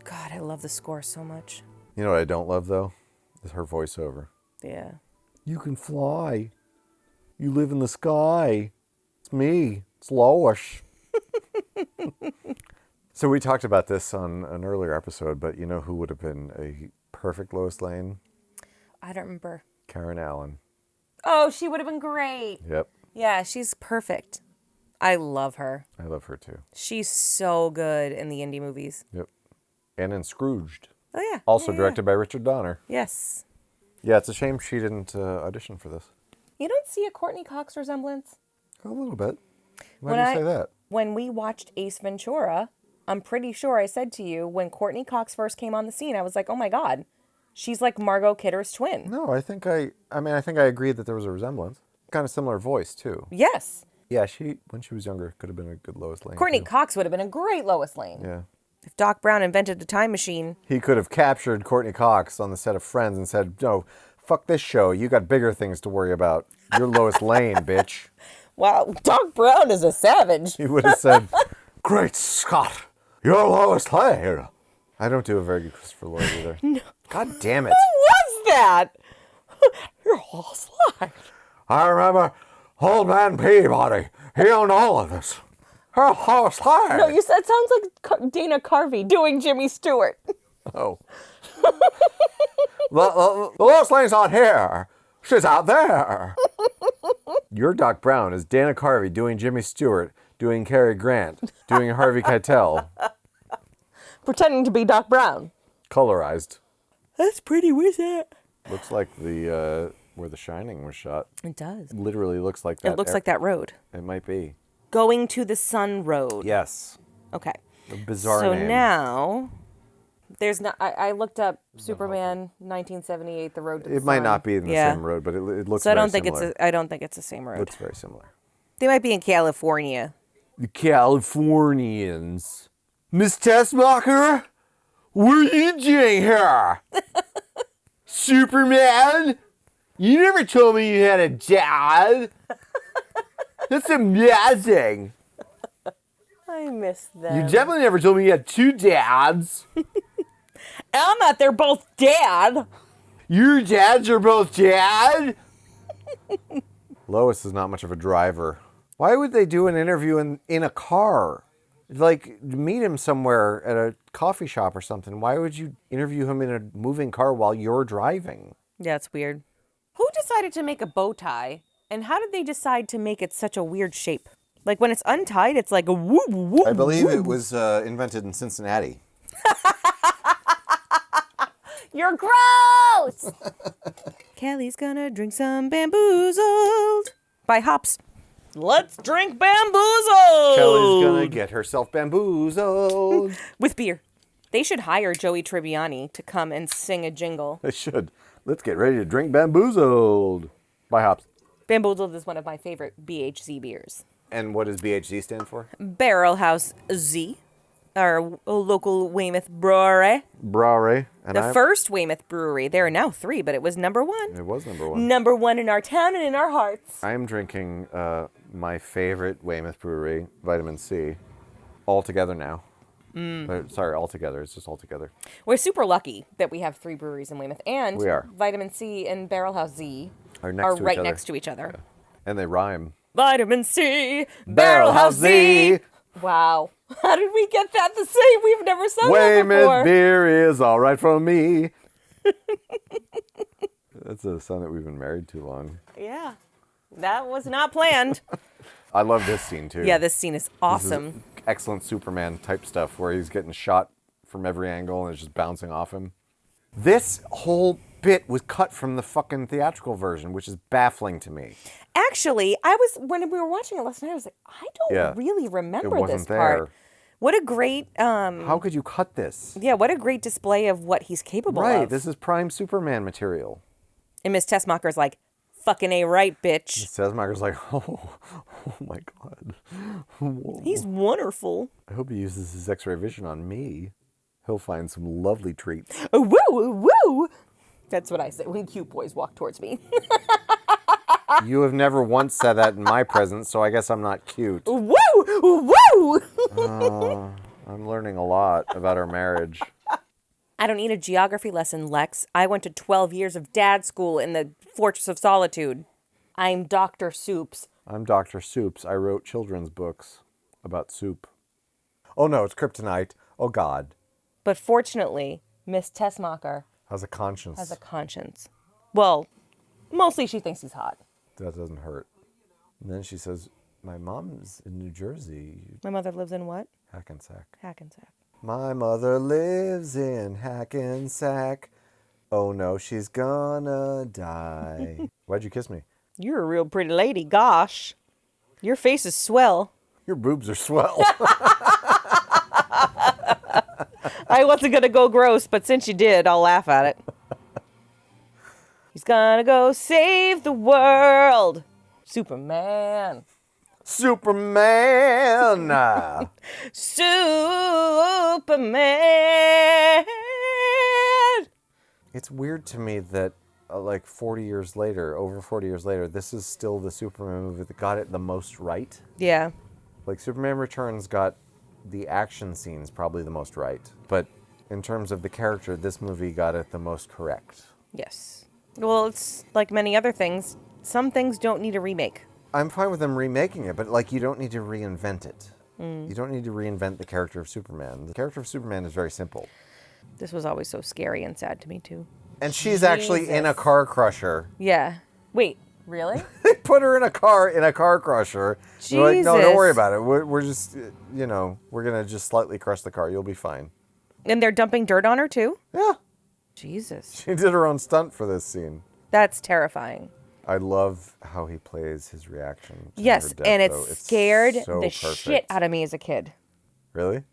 God, I love the score so much. You know what I don't love, though? Is her voiceover. Yeah. You can fly. You live in the sky. It's me. It's Lois. So we talked about this on an earlier episode, but you know who would have been a perfect Lois Lane? I don't remember. Karen Allen. Oh, she would have been great. Yep. Yeah, she's perfect. I love her. I love her, too. She's so good in the indie movies. Yep. And in Scrooged. Oh, yeah. Also directed by Richard Donner. Yes. Yeah, it's a shame she didn't audition for this. You don't see a Courtney Cox resemblance? A little bit. Why do you say that? When we watched Ace Ventura, I'm pretty sure I said to you, when Courtney Cox first came on the scene, I was like, oh my God, she's like Margot Kidder's twin. No, I think I agreed that there was a resemblance. Kind of similar voice, too. Yes. Yeah, when she was younger, could have been a good Lois Lane. Courtney too. Cox would have been a great Lois Lane. Yeah. If Doc Brown invented a time machine. He could have captured Courtney Cox on the set of Friends and said, no, fuck this show. You got bigger things to worry about. You're Lois Lane, bitch. Wow, Doc Brown is a savage. He would have said, great Scott, you're Lois Lane. I don't do a very good Christopher Lloyd either. No. God damn it. Who was that? You're Lois Lane. I remember Old Man Peabody. He owned all of this. Her Lois Lane. No, you said it sounds like Dana Carvey doing Jimmy Stewart. Oh. Lois Lane's not here. She's out there. Your Doc Brown is Dana Carvey doing Jimmy Stewart, doing Cary Grant, doing Harvey Keitel. Pretending to be Doc Brown. Colorized. That's pretty wizard. Looks like the where The Shining was shot. It does. Literally looks like that. It looks like that road. It might be. Going to the Sun Road. Yes. Okay. A bizarre so name. So now, there's not. I looked up Superman 1978, The Road to the Sun. It might not be in the same road, but it looks. So very similar. I don't think it's the same road. Looks very similar. They might be in California. The Californians. Miss Tessmacher, what are you doing here? Superman? You never told me you had a dad. That's amazing. I miss them. You definitely never told me you had 2 dads. Elma, they're both dad. Your dads are both dad? Lois is not much of a driver. Why would they do an interview in a car? Like, meet him somewhere at a coffee shop or something. Why would you interview him in a moving car while you're driving? Yeah, it's weird. Who decided to make a bow tie? And how did they decide to make it such a weird shape? Like when it's untied, it's like a whoop, whoop. I believe it was invented in Cincinnati. You're gross! Kelly's gonna drink some Bamboozled by Hops. Let's drink Bamboozled! Kelly's gonna get herself bamboozled. With beer. They should hire Joey Tribbiani to come and sing a jingle. They should. Let's get ready to drink Bamboozled by Hops. Bamboozled is one of my favorite BHZ beers. And what does BHZ stand for? Barrel House Z, our local Weymouth brewery. Brewery. The first Weymouth brewery. There are now 3, but it was number 1. It was number 1. Number 1 in our town and in our hearts. I am drinking my favorite Weymouth brewery, Vitamin C, all together now. Sorry, all together. It's just all together. We're super lucky that we have 3 breweries in Weymouth. And We are. Vitamin C and Barrel House Z Are right next to each other. And they rhyme. Vitamin C, Barrel House Z. Wow. How did we get that the same? We've never sung that Weymouth before. beer is all right for me. That's a song that we've been married too long. Yeah. That was not planned. I love this scene too. Yeah, this scene is awesome. This is excellent Superman type stuff where he's getting shot from every angle and it's just bouncing off him. This whole bit was cut from the fucking theatrical version, which is baffling to me. Actually, when we were watching it last night, I was like, I don't really remember It wasn't this part. there. What a great, How could you cut this? yeah, what a great display of what he's capable Right, of. this is prime Superman material. And Miss Tessmacher's like, fucking A right, bitch. Sesmacher's like, oh my God. Whoa. He's wonderful. I hope he uses his X-ray vision on me. He'll find some lovely treats. Oh, woo, woo. That's what I say when cute boys walk towards me. You have never once said that in my presence, so I guess I'm not cute. Woo, woo. I'm learning a lot about our marriage. I don't need a geography lesson, Lex. I went to 12 years of dad school in the Fortress of Solitude. I'm Dr. Soups. I'm Dr. Soups. I wrote children's books about soup. Oh no, it's kryptonite. Oh God. But fortunately, Miss Tessmacher Has a conscience. has a conscience. Well, mostly she thinks he's hot. That doesn't hurt. And then she says, my mom's in New Jersey. My mother lives in what? Hackensack. Hackensack. My mother lives in Hackensack. Oh no, she's gonna die. Why'd you kiss me? You're a real pretty lady, gosh. Your face is swell. Your boobs are swell. I wasn't going to go gross, but since you did, I'll laugh at it. He's gonna go save the world. Superman. Superman! Superman. It's weird to me that like 40 years later, over 40 years later, this is still the Superman movie that got it the most right. Yeah. Like Superman Returns got the action scenes probably the most right. But in terms of the character, this movie got it the most correct. Yes. Well, it's like many other things. Some things don't need a remake. I'm fine with them remaking it, but like you don't need to reinvent it. You don't need to reinvent the character of Superman. The character of Superman is very simple. This was always so scary and sad to me, too. And she's actually in a car crusher. Yeah. Wait. Really? They put her in a car crusher. They're like, no, don't worry about it. We're just, we're going to just slightly crush the car. You'll be fine. And they're dumping dirt on her, too? Yeah. Jesus. She did her own stunt for this scene. That's terrifying. I love how he plays his reaction to Yes, her death, and though. it scared so the perfect. shit out of me as a kid. Really?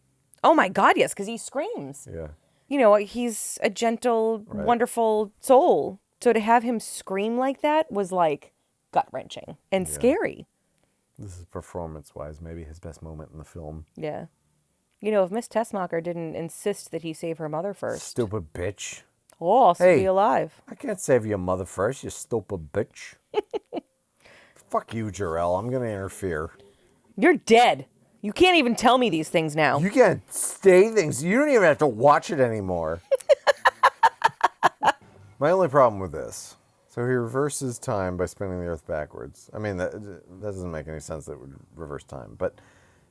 Oh my God, yes, because he screams. Yeah. You know, he's a gentle, wonderful soul. So to have him scream like that was like gut-wrenching and scary. This is performance-wise maybe his best moment in the film. Yeah. You know, if Miss Tessmacher didn't insist that he save her mother first. Stupid bitch. Oh, I'll still be alive. I can't save your mother first, you stupid bitch. Fuck you, Jarell. I'm going to interfere. You're dead. You can't even tell me these things now. You can't say things. You don't even have to watch it anymore. My only problem with this. So he reverses time by spinning the Earth backwards. I mean, that doesn't make any sense that it would reverse time. But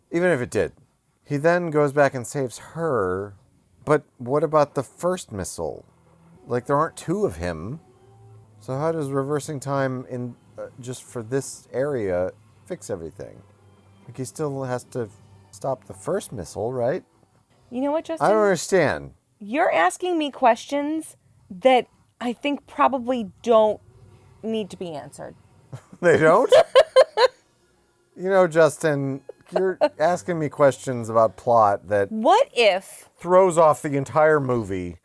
even if it did, he then goes back and saves her. But what about the first missile? Like, there aren't two of him. So how does reversing time in just for this area fix everything? Like, he still has to stop the first missile, right? You know what, Justin? I don't understand. You're asking me questions that I think probably don't need to be answered. They don't? You know, Justin, you're asking me questions about plot that... What if... throws off the entire movie.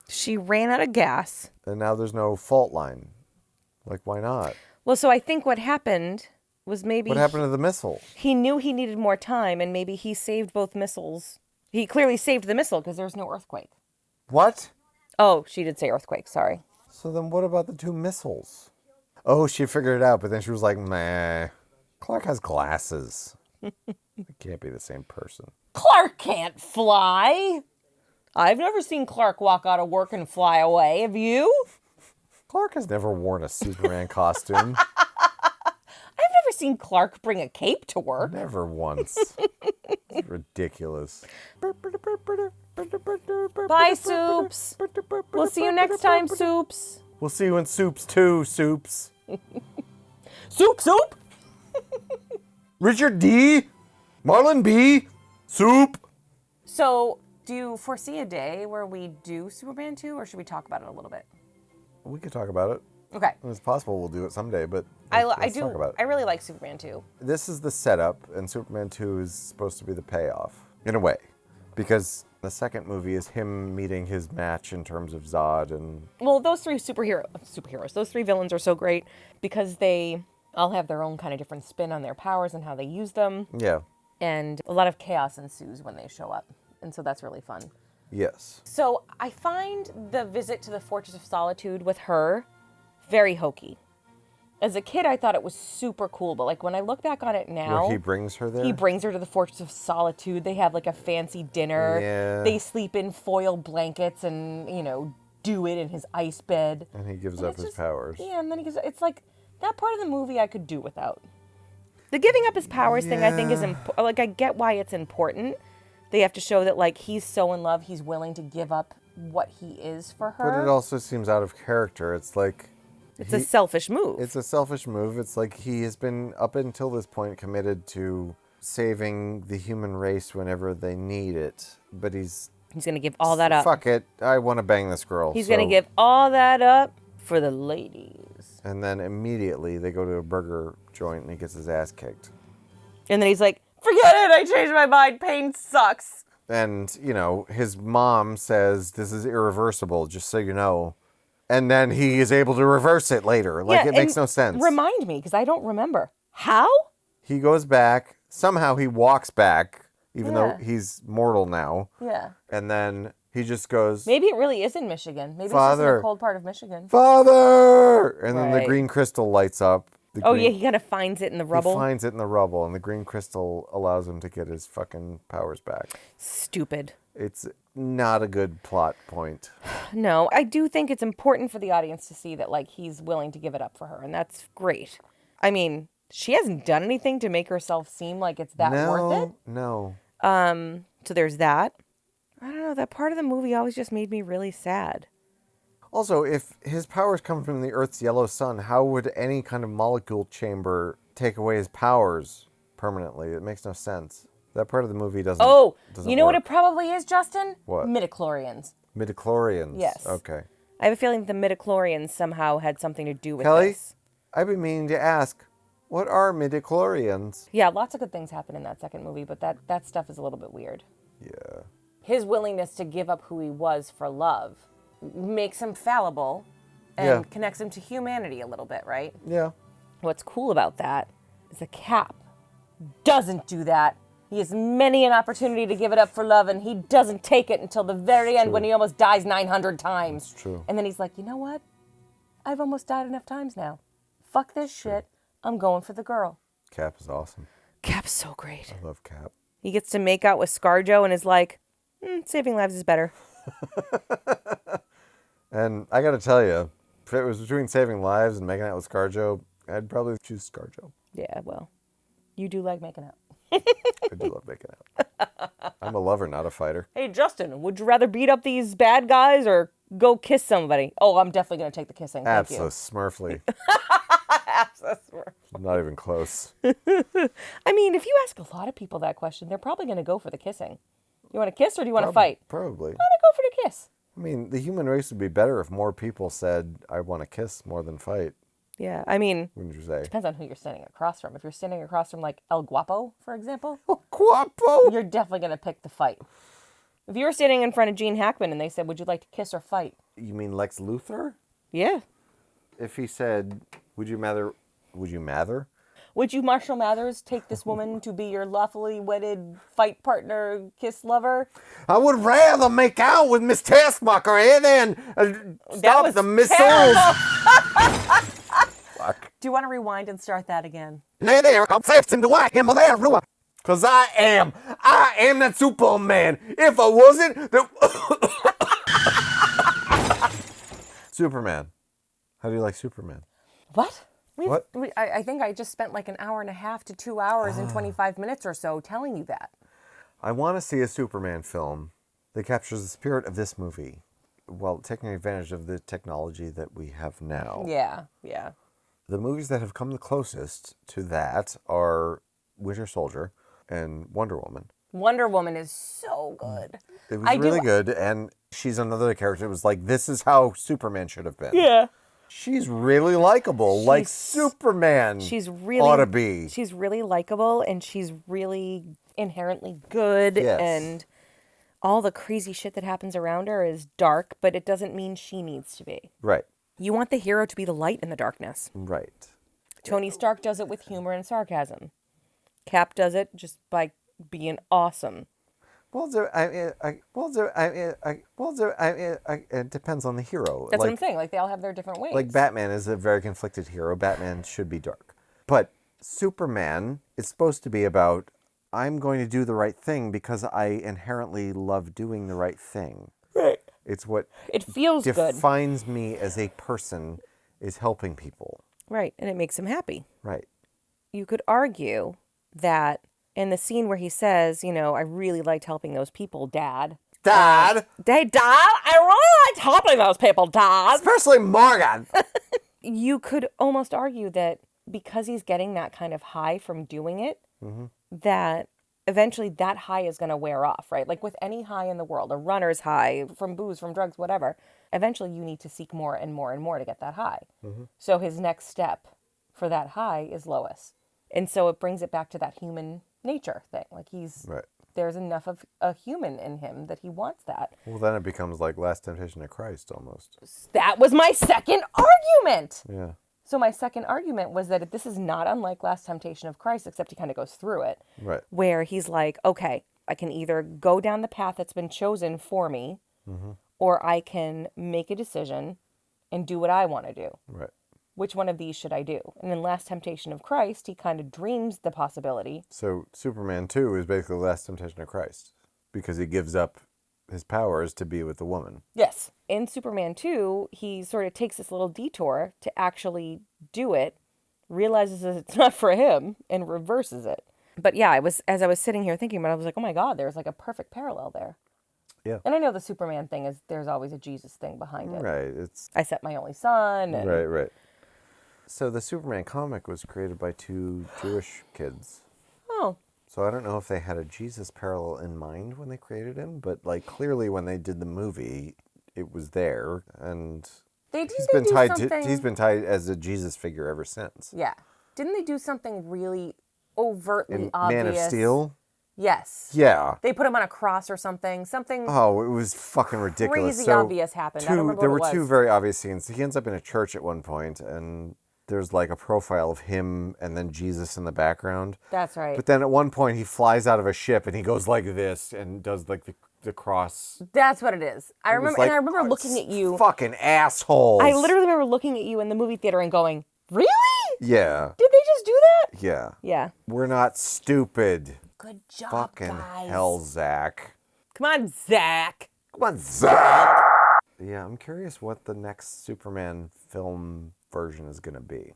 She ran out of gas. And now there's no fault line. Like, why not? Well, so I think what happened was maybe... What happened to the missile? He knew he needed more time, and maybe he saved both missiles. He clearly saved the missile because there's no earthquake. What? Oh, she did say earthquake, sorry. So then what about the two missiles? Oh, she figured it out, but then she was like, meh. Clark has glasses. It can't be the same person. Clark can't fly. I've never seen Clark walk out of work and fly away. Have you? Clark has never worn a Superman costume. I've never seen Clark bring a cape to work. Never once. It's ridiculous. Bye, Soups. We'll see you next time, Soups. We'll see you in Soups too, Soups. Soup! Richard D. Marlon B. Soup. So, do you foresee a day where we do Superman 2, or should we talk about it a little bit? We could talk about it. Okay. It's possible we'll do it someday, but I let's do. talk about it. I really like Superman 2. This is the setup, and Superman 2 is supposed to be the payoff, in a way. Because the second movie is him meeting his match in terms of Zod and... Well, those three superheroes, those three villains are so great because they all have their own kind of different spin on their powers and how they use them. Yeah. And a lot of chaos ensues when they show up. And so that's really fun. Yes. So I find the visit to the Fortress of Solitude with her very hokey. As a kid, I thought it was super cool, but like when I look back on it now... Where he brings her there? He brings her to the Fortress of Solitude. They have like a fancy dinner. Yeah. They sleep in foil blankets and, you know, do it in his ice bed. And he gives up his powers. Yeah, and then he gives... It's like, that part of the movie I could do without. The giving up his powers thing I think is... Like, I get why it's important. They have to show that, like, he's so in love, he's willing to give up what he is for her. But it also seems out of character. It's like... It's a selfish move. It's a selfish move. It's like he has been, up until this point, committed to saving the human race whenever they need it. But he's going to give all that up. Fuck it. I want to bang this girl. He's going to give all that up for the ladies. And then immediately they go to a burger joint and he gets his ass kicked. And then he's like, forget it. I changed my mind. Pain sucks. And, you know, his mom says, this is irreversible, just so you know. And then he is able to reverse it later. Like, it makes no sense. Remind me, because I don't remember. How? He goes back. Somehow he walks back, even though he's mortal now. Yeah. And then he just goes... Maybe it really is in Michigan. Maybe Father, it's just in a cold part of Michigan. Father! And then the green crystal lights up. Yeah, he kind of finds it in the rubble. He finds it in the rubble, and the green crystal allows him to get his fucking powers back. Stupid. It's not a good plot point. No, I do think it's important for the audience to see that, like, he's willing to give it up for her, and that's great. I mean, she hasn't done anything to make herself seem like it's that worth it. No. So there's that. I don't know, that part of the movie always just made me really sad. Also, if his powers come from the Earth's yellow sun, how would any kind of molecule chamber take away his powers permanently? It makes no sense. That part of the movie doesn't you know work. what it probably is, Justin? What? Midichlorians. Midichlorians? Yes. Okay. I have a feeling the midichlorians somehow had something to do with Kelly, this. I've been meaning to ask, what are midichlorians? Yeah, lots of good things happen in that second movie, but that stuff is a little bit weird. Yeah. His willingness to give up who he was for love makes him fallible and connects him to humanity a little bit, right? Yeah. What's cool about that is the Cap doesn't do that He has many an opportunity to give it up for love, and he doesn't take it until the very end when he almost dies 900 times. That's true. And then he's like, you know what? I've almost died enough times now. Fuck this shit. I'm going for the girl. Cap is awesome. Cap's so great. I love Cap. He gets to make out with ScarJo and is like, saving lives is better. And I got to tell you, if it was between saving lives and making out with ScarJo, I'd probably choose ScarJo. Yeah, well, you do like making out. I do love making out. I'm a lover, not a fighter. Hey, Justin, would you rather beat up these bad guys or go kiss somebody? Oh, I'm definitely going to take the kissing. Thank you. Smurfly. Smurf. Not even close. I mean, if you ask a lot of people that question, they're probably going to go for the kissing. You want to kiss or do you want to fight? Probably. I'm going to go for the kiss. I mean, the human race would be better if more people said, I want to kiss more than fight. Yeah, I mean... Wouldn't you say? Depends on who you're standing across from. If you're standing across from, like, El Guapo, for example. El Guapo? You're definitely going to pick the fight. If you were standing in front of Gene Hackman and they said, would you like to kiss or fight? You mean Lex Luthor? Yeah. If he said, would you mather? Would you, Marshall Mathers, take this woman to be your lawfully wedded fight partner, kiss lover? I would rather make out with Miss Taskmaster than stop the missiles. Fuck. Do you want to rewind and start that again? Because I am that Superman. If I wasn't, Superman. How do you like Superman? What? What? I think I just spent like an hour and a half to 2 hours and 25 minutes or so telling you that. I want to see a Superman film that captures the spirit of this movie while taking advantage of the technology that we have now. Yeah, yeah. The movies that have come the closest to that are Winter Soldier and Wonder Woman. Wonder Woman is so good. It was really good, and she's another character. It was like, this is how Superman should have been. Yeah. She's really likable, like Superman ought to be. She's really likable, and she's really inherently good, Yes. and all the crazy shit that happens around her is dark, but it doesn't mean she needs to be. Right. You want the hero to be the light in the darkness. Right. Tony Stark does it with humor and sarcasm. Cap does it just by being awesome. It depends on the hero. That's what I'm saying. Like, they all have their different ways. Like, Batman is a very conflicted hero. Batman should be dark. But Superman is supposed to be about, I'm going to do the right thing because I inherently love doing the right thing. Right. It's what It feels good. defines me as a person is helping people. Right, and it makes him happy. Right. You could argue that in the scene where he says, you know, I really liked helping those people, Dad. Dad! Hey, Dad, I really liked helping those people, Dad. Especially Morgan! You could almost argue that because he's getting that kind of high from doing it, that eventually that high is going to wear off, right? Like with any high in the world, a runner's high, from booze, from drugs, whatever, eventually you need to seek more and more and more to get that high. So his next step for that high is Lois. And so it brings it back to that human nature thing. Like there's enough of a human in him that he wants that. Well, then it becomes like Last Temptation of Christ almost. That was my second argument. Yeah. So my second argument was that this is not unlike Last Temptation of Christ, except he kind of goes through it. Right. Where he's like, okay, I can either go down the path that's been chosen for me, or I can make a decision and do what I want to do. Right. Which one of these should I do? And in Last Temptation of Christ, he kind of dreams the possibility. So Superman 2 is basically Last Temptation of Christ because he gives up his powers to be with the woman. Yes. In Superman 2, he sort of takes this little detour to actually do it, realizes that it's not for him, and reverses it. But yeah, as I was sitting here thinking about it, I was like, oh my God, there's like a perfect parallel there. Yeah. And I know the Superman thing is, there's always a Jesus thing behind it. Right. It's I set my only son. And right. So the Superman comic was created by two Jewish kids. Oh. So I don't know if they had a Jesus parallel in mind when they created him, but like clearly when they did the movie, it was there, and he's been tied as a Jesus figure ever since. Yeah. Didn't they do something really overtly obvious? Man of Steel? Yes. Yeah. They put him on a cross or something. Oh, it was fucking ridiculous. Crazy obvious happened. I don't remember there what it were two was. very obvious scenes. He ends up in a church at one point, and there's like a profile of him and then Jesus in the background. That's right. But then at one point he flies out of a ship and he goes like this and does like the cross. That's what it is. I remember, like, and I remember looking at you. Fucking assholes. I literally remember looking at you in the movie theater and going, "Really? Yeah. Did they just do that?" Yeah. Yeah. We're not stupid. Good job, Fucking guys. hell, Zack. Come on, Zack. Come on, Zack. Yeah, I'm curious what the next Superman film version is going to be.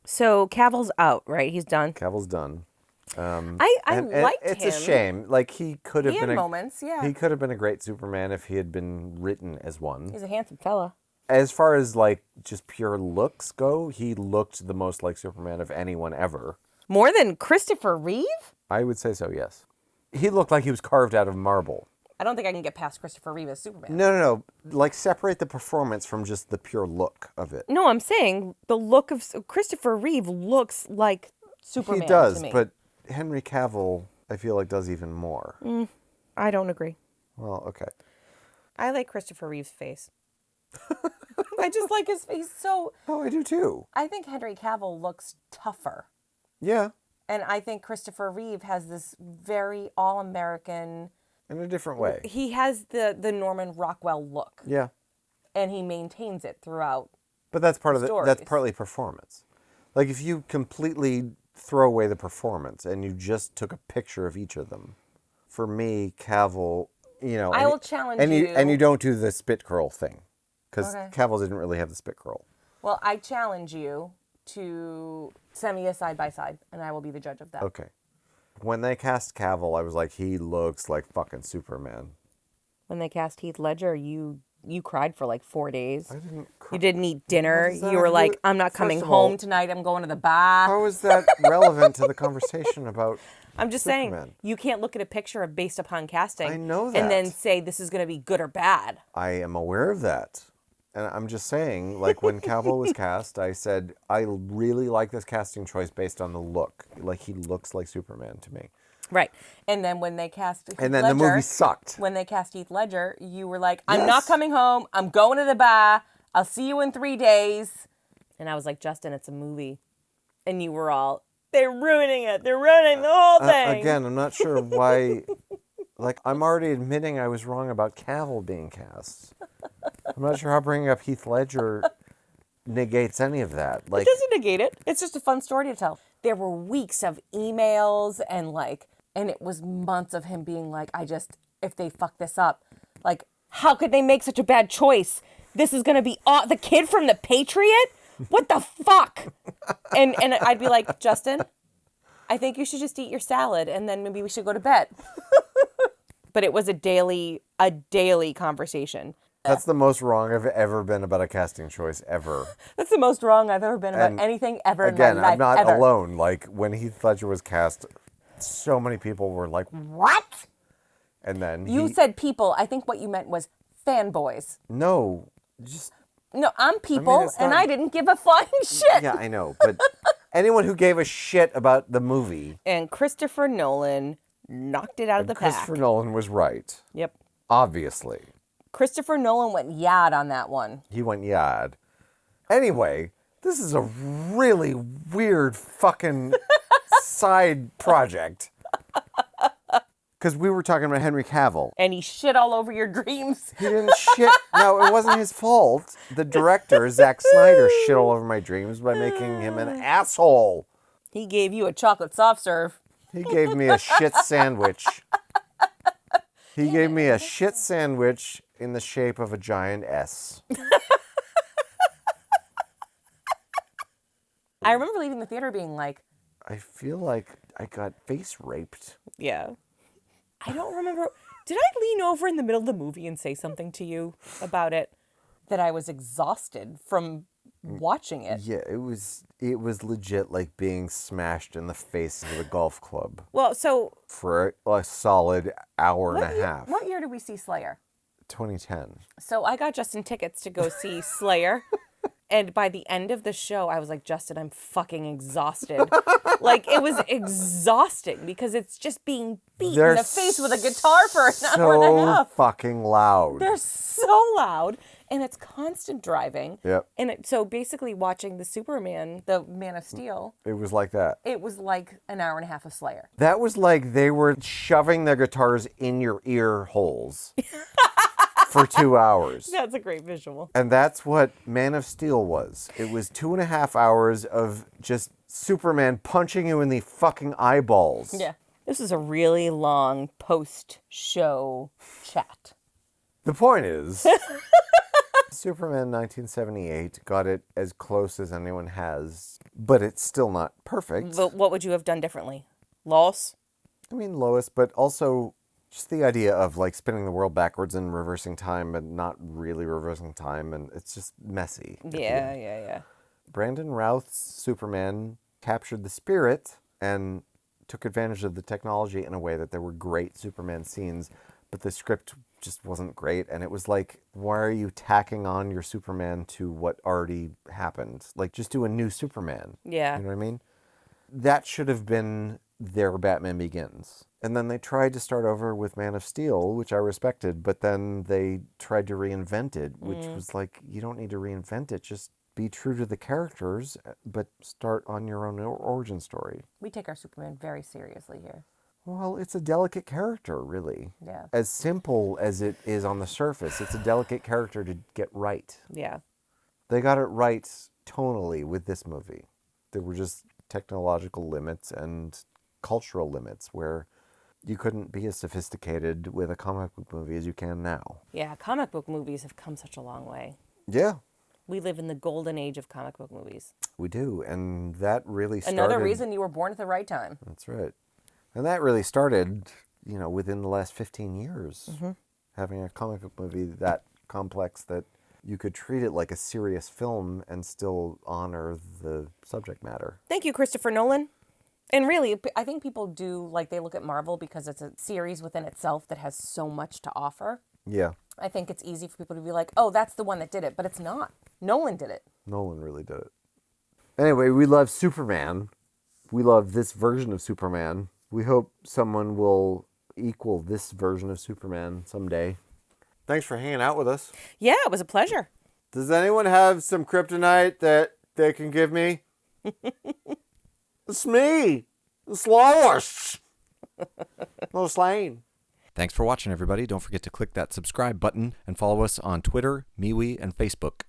So Cavill's out, right? He's done. Cavill's done. I liked him. It's a shame. Like he could have He been had moments, yeah. He could have been a great Superman if he had been written as one. He's a handsome fella. As far as like just pure looks go, he looked the most like Superman of anyone ever. More than Christopher Reeve? I would say so, yes. He looked like he was carved out of marble. I don't think I can get past Christopher Reeve as Superman. No. Like separate the performance from just the pure look of it. No, I'm saying the look of Christopher Reeve looks like Superman He does, to me. but Henry Cavill, I feel like, does even more. I don't agree. Well, okay. I like Christopher Reeve's face. I just like his face so... Oh, I do too. I think Henry Cavill looks tougher. Yeah. And I think Christopher Reeve has this very all-American... In a different way. He has the Norman Rockwell look. Yeah. And he maintains it throughout. But that's part of stories. that's partly performance. Like if you completely throw away the performance and you just took a picture of each of them, for me, Cavill, you know, I will challenge and you. And you don't do the spit curl thing, because Okay. Cavill didn't really have the spit curl. Well, I challenge you to send me a side-by-side, and I will be the judge of that. Okay. When they cast Cavill, I was like, he looks like fucking Superman. When they cast Heath Ledger, you cried for like 4 days. I didn't cry. You didn't eat dinner. What does that You were have to like, do- I'm not First coming of all, home tonight. I'm going to the bar. How is that relevant to the conversation about I'm just Superman? saying, you can't look at a picture of based upon casting. I know And then that. say this is going to be good or bad. I am aware of that. And I'm just saying, like, when Cavill was cast, I said, I really like this casting choice based on the look. Like, he looks like Superman to me. Right. And then when they cast Heath And then Ledger, the movie sucked. When they cast Heath Ledger, you were like, I'm Yes. not coming home. I'm going to the bar. I'll see you in 3 days. And I was like, Justin, it's a movie. And you were all, they're ruining it. They're ruining the whole thing. Again, I'm not sure why. Like, I'm already admitting I was wrong about Cavill being cast. I'm not sure how bringing up Heath Ledger negates any of that. Like, It doesn't negate it. It's just a fun story to tell. There were weeks of emails and it was months of him being like, if they fuck this up, like, how could they make such a bad choice? This is going to be the kid from The Patriot? What the fuck? And I'd be like, Justin, I think you should just eat your salad and then maybe we should go to bed. But it was a daily conversation. that's the most wrong I've ever been about a casting choice ever. That's the most wrong I've ever been about And anything ever Again, in my life. I'm not ever. alone. Like, when Heath Ledger was cast, so many people were like, what? And then You said people. I think what you meant was fanboys. no, just, No, I'm people, it's and not- I didn't give a flying shit. yeah, I know. But anyone who gave a shit about the movie, And Christopher Nolan knocked it out of the Christopher pack. Nolan was right. Yep. Obviously. Christopher Nolan went yad on that one. He went yad. Anyway, this is a really weird fucking side project. Because we were talking about Henry Cavill. And he shit all over your dreams. He didn't shit. No, it wasn't his fault. The director, Zack Snyder, shit all over my dreams by making him an asshole. He gave you a chocolate soft serve. He gave me a shit sandwich. He gave me a shit sandwich in the shape of a giant S. I remember leaving the theater being like, I feel like I got face raped. yeah. I don't remember. Did I lean over in the middle of the movie and say something to you about it? That I was exhausted from watching it. Yeah, it was legit like being smashed in the face with a golf club Well, so for a solid hour and a half. what year did we see Slayer? 2010. So I got Justin tickets to go see Slayer. And by the end of the show, I was like, Justin, I'm fucking exhausted. Like, it was exhausting because it's just being beat in the face with a guitar for an hour and a half. So fucking loud. They're so loud. and it's constant driving. Yep. And so basically watching the Superman, the Man of Steel, It was like that. it was like an hour and a half of Slayer. That was like they were shoving their guitars in your ear holes for 2 hours. That's a great visual. And that's what Man of Steel was. It was 2.5 hours of just Superman punching you in the fucking eyeballs. Yeah. This is a really long post-show chat. The point is, Superman 1978 got it as close as anyone has, but it's still not perfect. But what would you have done differently? Lois? I mean, Lois, but also just the idea of like spinning the world backwards and reversing time and not really reversing time, and it's just messy. Yeah. Brandon Routh's Superman captured the spirit and took advantage of the technology in a way that there were great Superman scenes, but the script just wasn't great. And it was like, why are you tacking on your Superman to what already happened? Like, just do a new Superman. Yeah. You know what I mean? That should have been their Batman Begins. And then they tried to start over with Man of Steel, which I respected, but then they tried to reinvent it, which was like, you don't need to reinvent it. Just be true to the characters, but start on your own origin story. We take our Superman very seriously here. Well, it's a delicate character, really. Yeah. As simple as it is on the surface, it's a delicate character to get right. Yeah. They got it right tonally with this movie. There were just technological limits and cultural limits where you couldn't be as sophisticated with a comic book movie as you can now. Yeah, comic book movies have come such a long way. Yeah. We live in the golden age of comic book movies. We do, and that really started... Another reason you were born at the right time. That's right. And that really started, within the last 15 years. Having a comic book movie that complex that you could treat it like a serious film and still honor the subject matter. Thank you, Christopher Nolan. And really, I think people do, they look at Marvel because it's a series within itself that has so much to offer. Yeah. I think it's easy for people to be like, oh, that's the one that did it, but it's not. Nolan did it. Nolan really did it. Anyway, we love Superman. We love this version of Superman. We hope someone will equal this version of Superman someday. Thanks for hanging out with us. Yeah, it was a pleasure. Does anyone have some kryptonite that they can give me? It's me. It's Lois. Lois Lane. Thanks for watching, everybody. Don't forget to click that subscribe button and follow us on Twitter, MeWe, and Facebook.